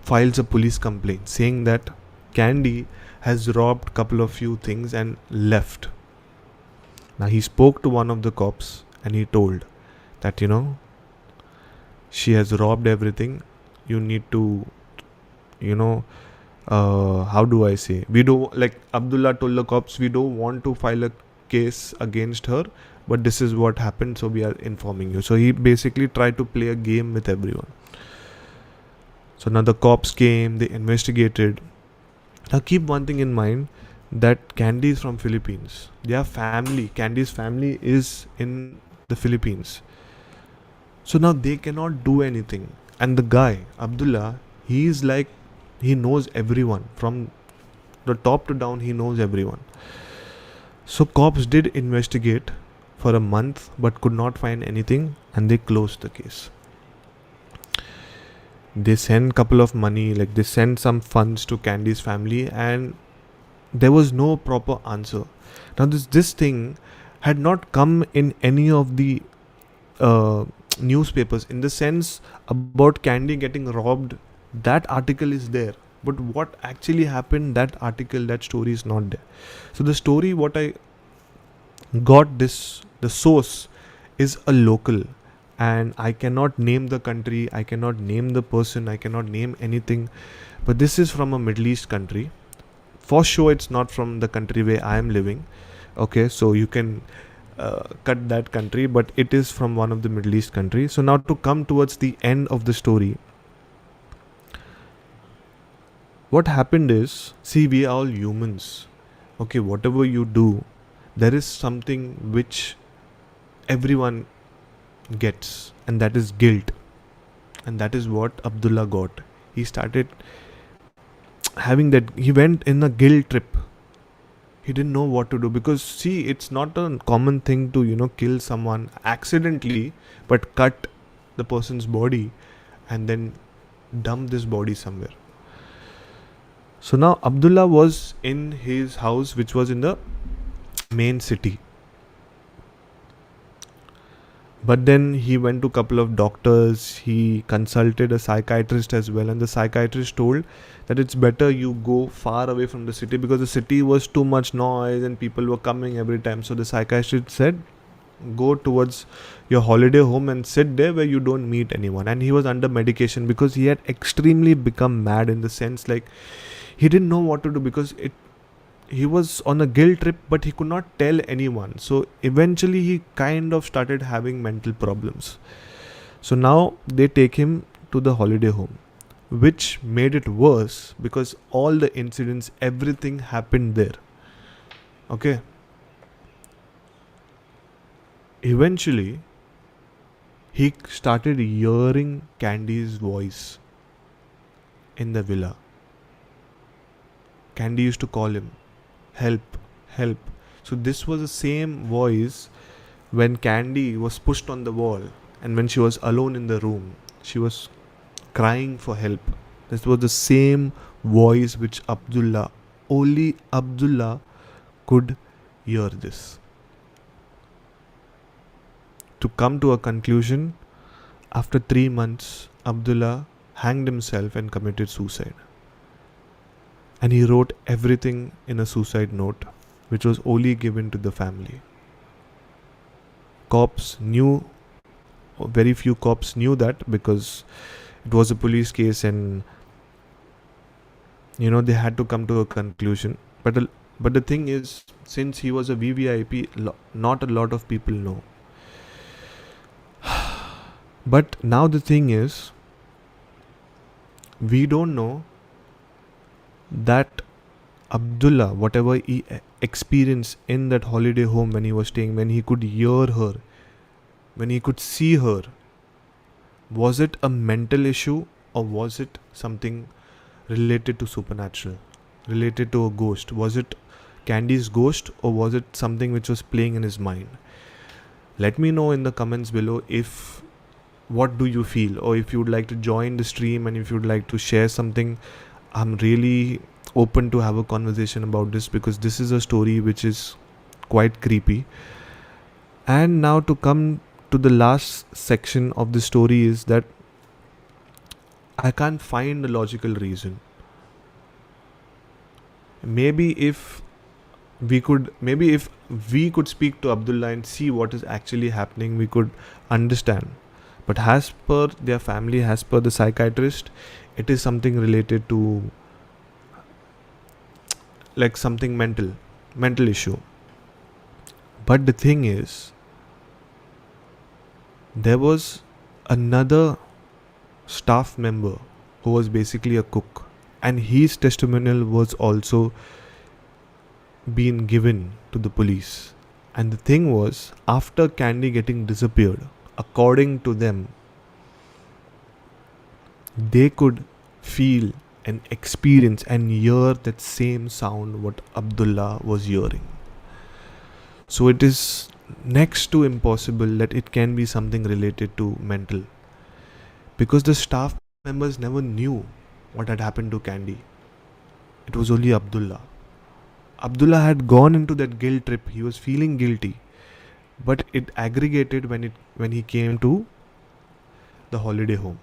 files a police complaint saying that Candy has robbed few things and left. Now he spoke to one of the cops and he told that she has robbed everything. You need to how do I say, we don't, like Abdullah told the cops, we don't want to file a case against her, but this is what happened, so we are informing you. So he basically tried to play a game with everyone. So now the cops came, they investigated. Now keep one thing in mind, that Candy is from Philippines. Their family, Candy's family is in the Philippines. So now they cannot do anything. And the guy, Abdullah, he is like, he knows everyone. From the top to down, he knows everyone. So cops did investigate for a month but could not find anything and they closed the case. They sent couple of money, like they sent some funds to Candy's family and there was no proper answer. Now this thing had not come in any of the newspapers, in the sense about Candy getting robbed. That article is there, but what actually happened, that article, that story is not there. So the story, what I got, the source is a local, and I cannot name the country, I cannot name the person, I cannot name anything, but this is from a Middle East country. For sure it's not from the country where I am living. Okay, so you can cut that country, but it is from one of the Middle East countries. So now to come towards the end of the story, what happened is, see, we are all humans. Okay, whatever you do, there is something which everyone gets, and that is guilt. And that is what Abdullah got. He started having that, he went in a guilt trip. He didn't know what to do, because see, it's not a common thing to kill someone accidentally, but cut the person's body and then dump this body somewhere. So now Abdullah was in his house, which was in the main city. But then he went to a couple of doctors, he consulted a psychiatrist as well, and the psychiatrist told that it's better you go far away from the city because the city was too much noise and people were coming every time. So the psychiatrist said, go towards your holiday home and sit there where you don't meet anyone. And he was under medication because he had extremely become mad, in the sense like he didn't know what to do because he was on a guilt trip, but he could not tell anyone. So eventually he kind of started having mental problems. So now they take him to the holiday home, which made it worse because all the incidents, everything happened there. Okay. Eventually, he started hearing Candy's voice in the villa. Candy used to call him, help, help. So this was the same voice when Candy was pushed on the wall and when she was alone in the room. She was crying for help. This was the same voice which only Abdullah could hear this. To come to a conclusion, after 3 months, Abdullah hanged himself and committed suicide. And he wrote everything in a suicide note, which was only given to the family. Cops knew, very few cops knew that because it was a police case and they had to come to a conclusion. But the thing is, since he was a VVIP, not a lot of people know. But now the thing is, we don't know that Abdullah, whatever he experienced in that holiday home when he was staying, when he could hear her, when he could see her, was it a mental issue or was it something related to supernatural, related to a ghost? Was it Candy's ghost or was it something which was playing in his mind? Let me know in the comments below what do you feel, or if you would like to join the stream and if you would like to share something. I'm really open to have a conversation about this because this is a story which is quite creepy. And now to come to the last section of the story is that I can't find a logical reason. Maybe if we could speak to Abdullah and see what is actually happening, we could understand. But as per their family, as per the psychiatrist, it is something related to like something mental issue. But the thing is, there was another staff member who was basically a cook, and his testimonial was also being given to the police. And the thing was, after Candy getting disappeared, according to them, they could feel and experience and hear that same sound what Abdullah was hearing. So it is next to impossible that it can be something related to mental, because the staff members never knew what had happened to Candy. It was only Abdullah. Abdullah had gone into that guilt trip. He was feeling guilty, but it aggregated when he came to the holiday home.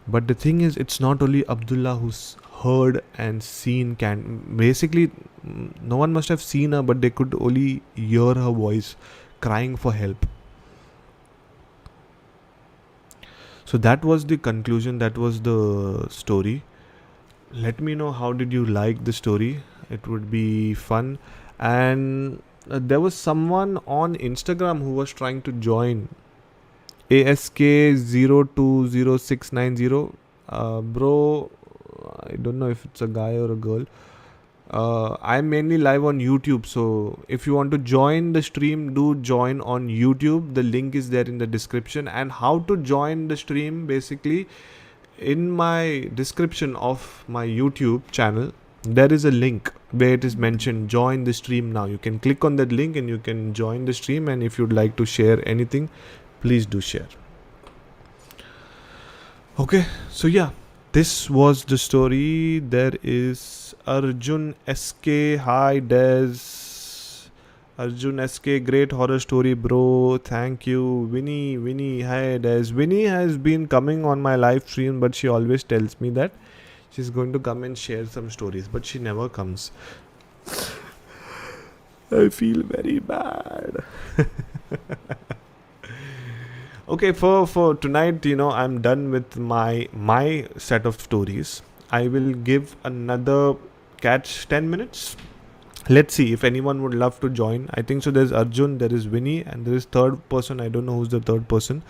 But the thing is, it's not only Abdullah who's heard and seen basically, no one must have seen her, but they could only hear her voice crying for help. So that was the conclusion, that was the story. Let me know how did you like the story. It would be fun. And there was someone on Instagram who was trying to join, ASK020690. Bro, I don't know if it's a guy or a girl. I'm mainly live on YouTube, so if you want to join the stream, do join on YouTube. The link is there in the description. And how to join the stream, basically, in my description of my YouTube channel, there is a link where it is mentioned join the stream now. You can click on that link and you can join the stream. And if you'd like to share anything, please do share. Okay, so yeah, this was the story. There is Arjun SK. Hi Des. Arjun SK, great horror story, bro. Thank you. Winnie, hi, Des. Winnie has been coming on my live stream, but she always tells me that she's going to come and share some stories, but she never comes. I feel very bad. Okay, for tonight, I'm done with my set of stories. I will give another catch 10 minutes. Let's see if anyone would love to join. I think so. There's Arjun, there is Winnie, and there is third person. I don't know who's the third person.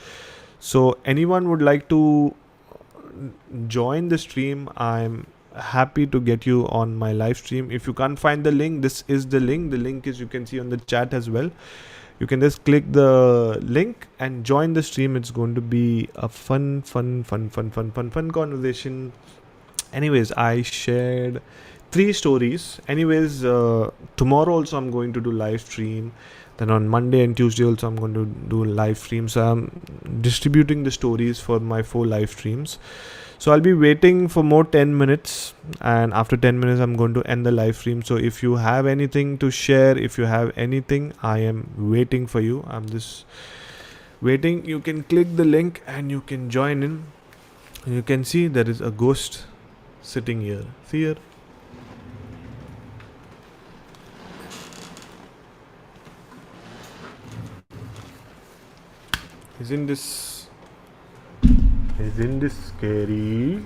So anyone would like to join the stream, I'm happy to get you on my live stream. If you can't find the link, this is the link. The link is, you can see on the chat as well. You can just click the link and join the stream. It's going to be a fun conversation. Anyways, I shared 3 stories. Anyways, tomorrow also I'm going to do live stream. Then on Monday and Tuesday also I'm going to do live streams. So I'm distributing the stories for my 4 live streams. So I'll be waiting for more 10 minutes, and after 10 minutes I'm going to end the live stream. So if you have anything to share, if you have anything, I am waiting for you. I'm just waiting. You can click the link and you can join in. You can see there is a ghost sitting here. See here. Isn't this scary?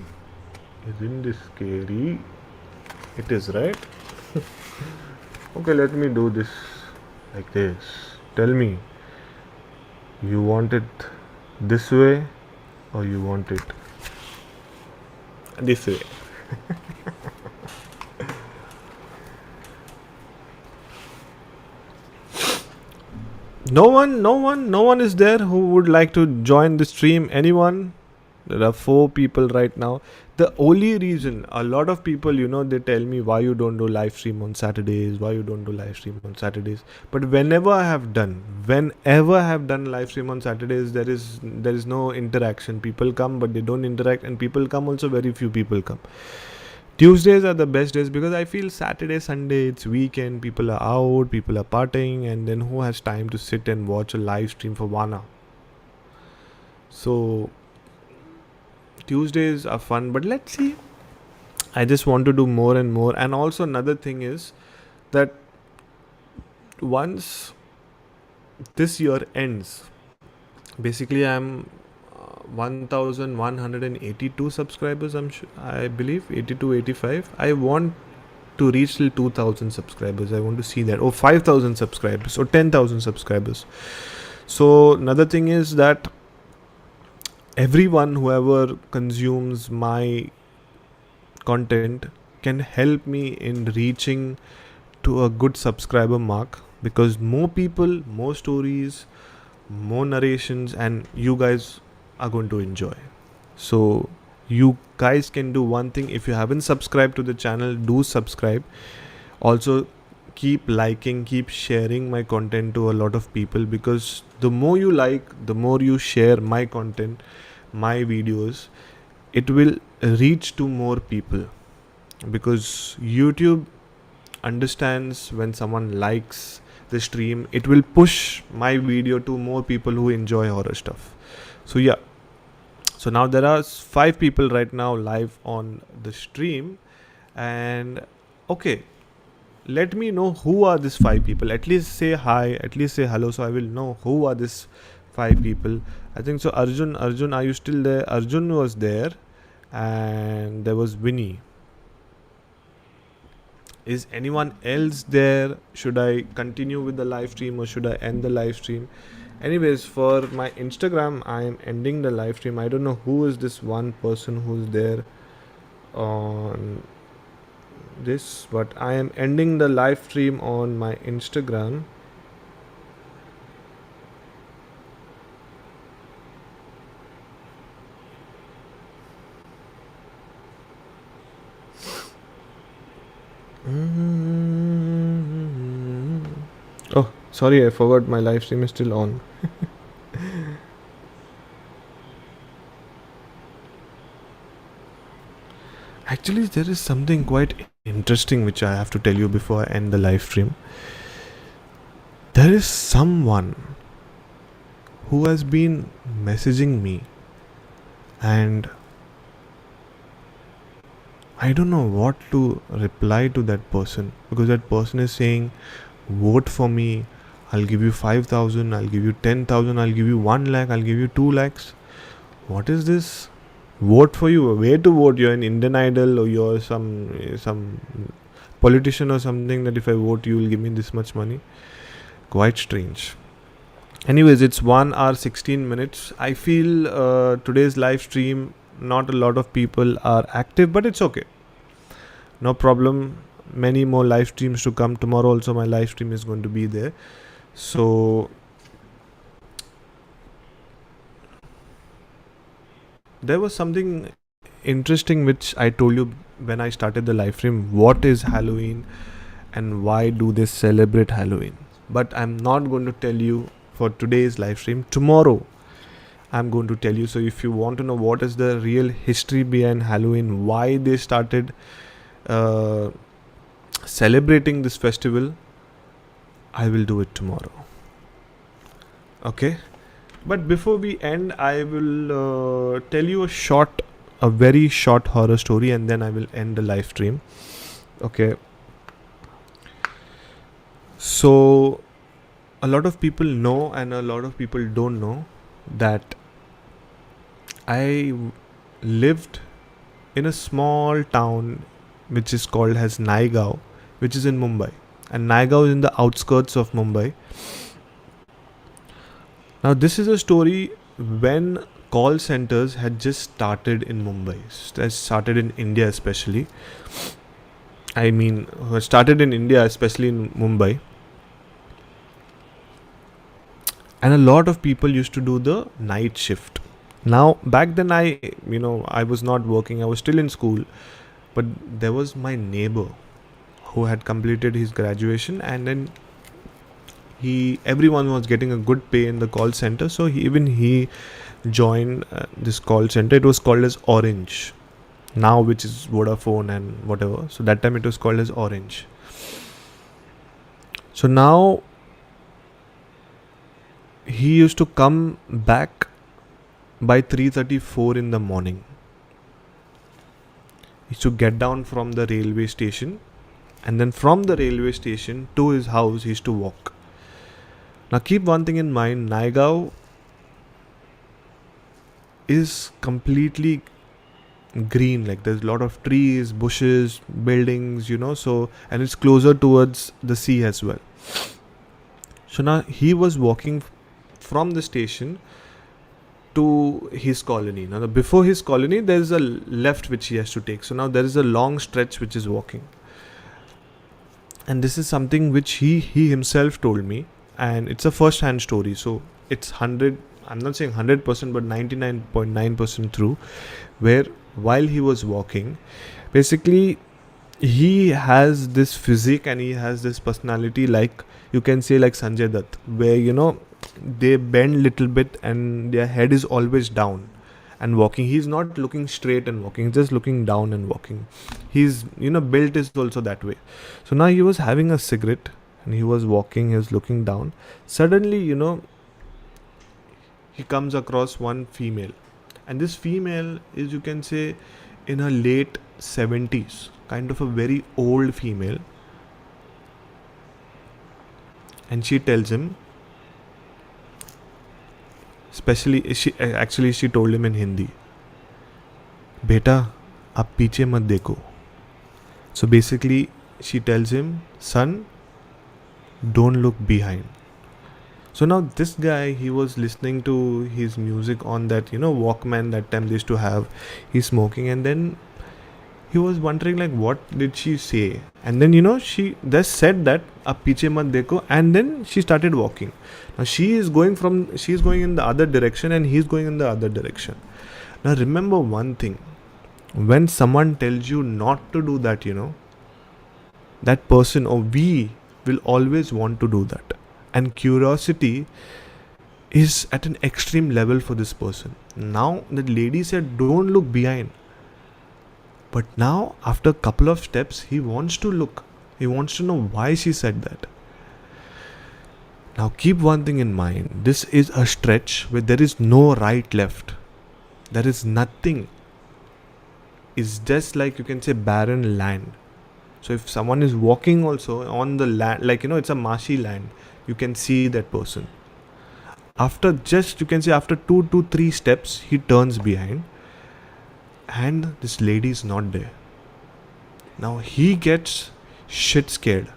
Isn't this scary? It is, right? Okay, let me do this like this. Tell me, you want it this way or you want it this way? No one is there who would like to join the stream. Anyone? There are 4 people right now. The only reason a lot of people, they tell me why you don't do live stream on Saturdays, But whenever I have done live stream on Saturdays, there is no interaction. People come, but they don't interact, and people come also, very few people come. Tuesdays are the best days because I feel Saturday, Sunday, it's weekend, people are out, people are partying, and then who has time to sit and watch a live stream for 1 hour? So Tuesdays are fun, but let's see. I just want to do more and more. And also another thing is that once this year ends, basically I'm 1182 subscribers, I believe 82, 85. I want to reach till 2000 subscribers. I want to see that, or 5000 subscribers, or 10,000 subscribers. So another thing is that everyone, whoever consumes my content, can help me in reaching to a good subscriber mark, because more people, more stories, more narrations, and you guys are going to enjoy. So you guys can do one thing. If you haven't subscribed to the channel, do subscribe. Also keep liking, keep sharing my content to a lot of people, because the more you like, the more you share my content, my videos, it will reach to more people, because YouTube understands when someone likes the stream, it will push my video to more people who enjoy horror stuff. So yeah, so now there are 5 people right now live on the stream, and okay, let me know who are these 5 people. At least say hi, at least say hello, so I will know who are these 5 people. I think so. Arjun, are you still there? Arjun was there, and there was Winnie. Is anyone else there? Should I continue with the live stream or should I end the live stream? Anyways, for my Instagram, I am ending the live stream. I don't know who is this one person who's there on this, but I am ending the live stream on my Instagram. Oh, sorry, I forgot my live stream is still on. Actually, there is something quite interesting which I have to tell you before I end the live stream. there is someone who has been messaging me, and I don't know what to reply to that person, because that person is saying, vote for me, I'll give you 5,000, I'll give you 10,000, I'll give you 1 lakh, I'll give you 2 lakhs. What is this? Vote for you? Where to vote? You're an Indian Idol, or you're some politician or something, that if I vote you will give me this much money? Quite strange. Anyways, it's 1 hour 16 minutes. I feel today's live stream, not a lot of people are active, but it's okay. No problem. Many more live streams to come. Tomorrow also my live stream is going to be there. So there was something interesting which I told you when I started the live stream. What is Halloween and why do they celebrate Halloween? But I'm not going to tell you for today's live stream. Tomorrow I'm going to tell you. So if you want to know what is the real history behind Halloween, why they started celebrating this festival, I will do it tomorrow. Okay? But before we end, I will tell you a very short horror story, and then I will end the live stream. Okay. So a lot of people know and a lot of people don't know that I lived in a small town which is called as Naigaon, which is in Mumbai. And Naigaon is in the outskirts of Mumbai. Now this is a story when call centers had just started in Mumbai. Started in India especially. Started in India, especially in Mumbai. And a lot of people used to do the night shift. Now, back then I was not working. I was still in school. But there was my neighbor who had completed his graduation, and then everyone was getting a good pay in the call center. So he joined this call center. It was called as Orange. Now, which is Vodafone and whatever. So that time it was called as Orange. So now he used to come back by 3:34 in the morning. He used to get down from the railway station, and then from the railway station to his house he used to walk. Now keep one thing in mind, Naigaon is completely green, like there's a lot of trees, bushes, buildings, so, and it's closer towards the sea as well. So now he was walking from the station to his colony. Now before his colony there's a left which he has to take. So now there is a long stretch which is walking. And this is something which he himself told me, and it's a first hand story. So it's I'm not saying 100%, but 99.9% true, where while he was walking, basically he has this physique and he has this personality, like you can say like Sanjay Dutt, where they bend little bit and their head is always down and walking. He's not looking straight and walking, just looking down and walking. He's built is also that way. So now he was having a cigarette and he was walking, he was looking down. Suddenly he comes across one female, and this female is, you can say, in her late 70s, kind of a very old female. And she tells him, she told him in Hindi, "Beta, ab piche mat dekho." So basically she tells him, "Son, don't look behind." So now this guy, he was listening to his music on that Walkman that time they used to have. He's smoking, and then he was wondering like, what did she say? And then she just said that ab piche mat dekho, and then she started walking. Now she's going in the other direction and he's going in the other direction. Now remember one thing, when someone tells you not to do that, that person or we will always want to do that. And curiosity is at an extreme level for this person. Now the lady said, don't look behind. But now after a couple of steps, he wants to look. He wants to know why she said that. Now keep one thing in mind. This is a stretch where there is no right left. There is nothing. It's just like you can say barren land. So if someone is walking also on the land, like it's a marshy land, you can see that person. After just, you can say after 2 to 3 steps, he turns behind and this lady is not there. Now he gets shit scared.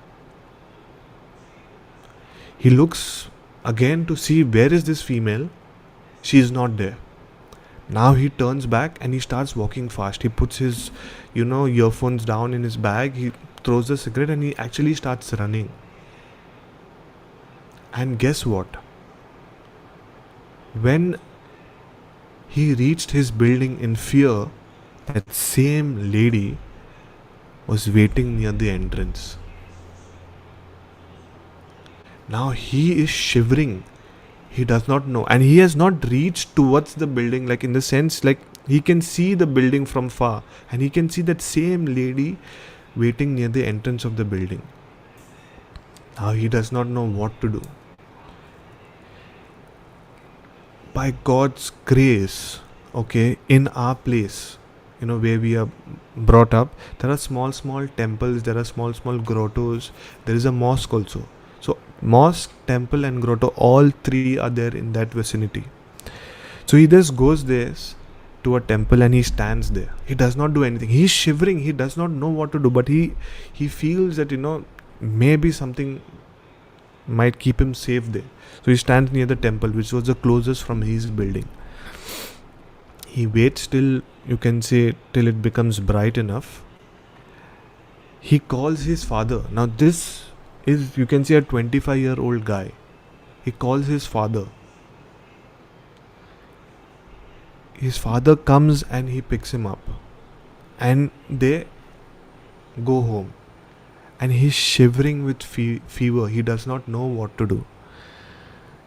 He looks again to see where is this female. She is not there. Now he turns back and he starts walking fast. He puts his, earphones down in his bag. He throws the cigarette and he actually starts running. And guess what? When he reached his building in fear, that same lady was waiting near the entrance. Now he is shivering. He does not know. And he has not reached towards the building, like in the sense, like he can see the building from far. And he can see that same lady waiting near the entrance of the building. Now he does not know what to do. By God's grace, in our place, where we are brought up, there are small temples, there are small grottos, there is a mosque also. So mosque, temple and grotto, all three are there in that vicinity. So he just goes there to a temple and he stands there. He does not do anything. He's shivering. He does not know what to do, but he feels that maybe something might keep him safe there. So he stands near the temple, which was the closest from his building. He waits till it becomes bright enough. He calls his father. Now this is, a 25-year-old guy. He calls his father. His father comes and he picks him up. And they go home. And he's shivering with fever. He does not know what to do.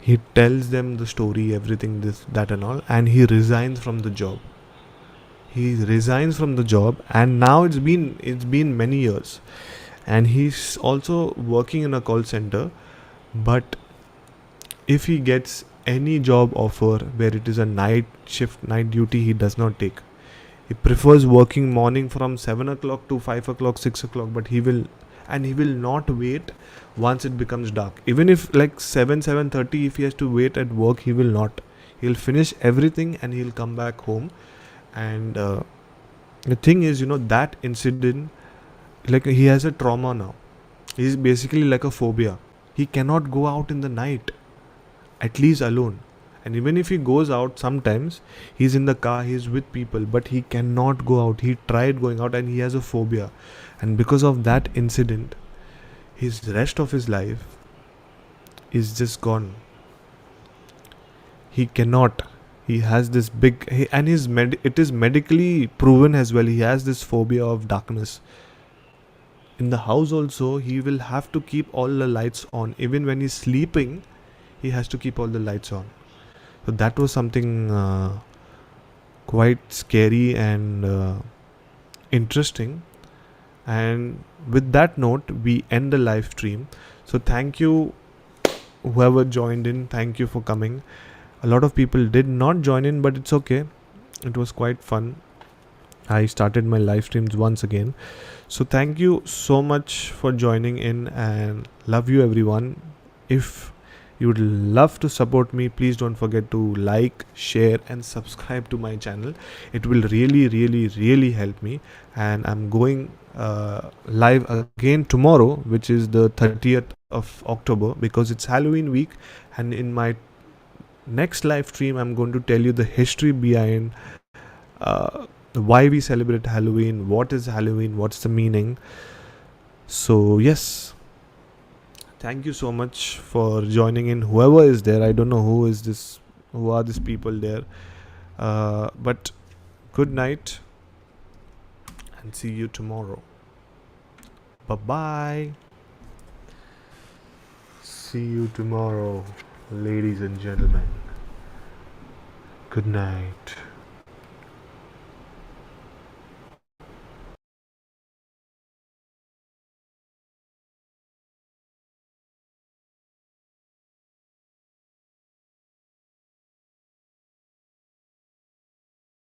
He tells them the story, everything, this, that and all. And he resigns from the job. And now it's been many years. And he's also working in a call center. But if he gets any job offer where it is a night shift, night duty, he does not take. He prefers working morning from 7 o'clock to 5 o'clock, 6 o'clock. But he will not wait once it becomes dark. Even if like 7:30, if he has to wait at work, he will not. He'll finish everything and he'll come back home. And the thing is, that incident, like he has a trauma now. He's basically like a phobia. He cannot go out in the night, at least alone. And even if he goes out, sometimes he's in the car, he's with people, but he cannot go out. He tried going out and he has a phobia. And because of that incident, his rest of his life is just gone. He cannot. He has this big, and it is medically proven as well. He has this phobia of darkness. In the house also, he will have to keep all the lights on. Even when he's sleeping, he has to keep all the lights on. So that was something quite scary and interesting. And with that note, we end the live stream. So thank you, whoever joined in. Thank you for coming. A lot of people did not join in, but it's okay. It was quite fun. I started my live streams once again. So thank you so much for joining in, and love you everyone. If you would love to support me, please don't forget to like, share and subscribe to my channel. It will really help me. And I'm going live again tomorrow, which is the 30th of October, because it's Halloween week. And in my next live stream, I'm going to tell you the history behind why we celebrate Halloween, what is Halloween, what's the meaning. So yes, thank you so much for joining in. Whoever is there, I don't know who are these people there, but good night and see you tomorrow. Bye-bye. See you tomorrow, ladies and gentlemen. Good night.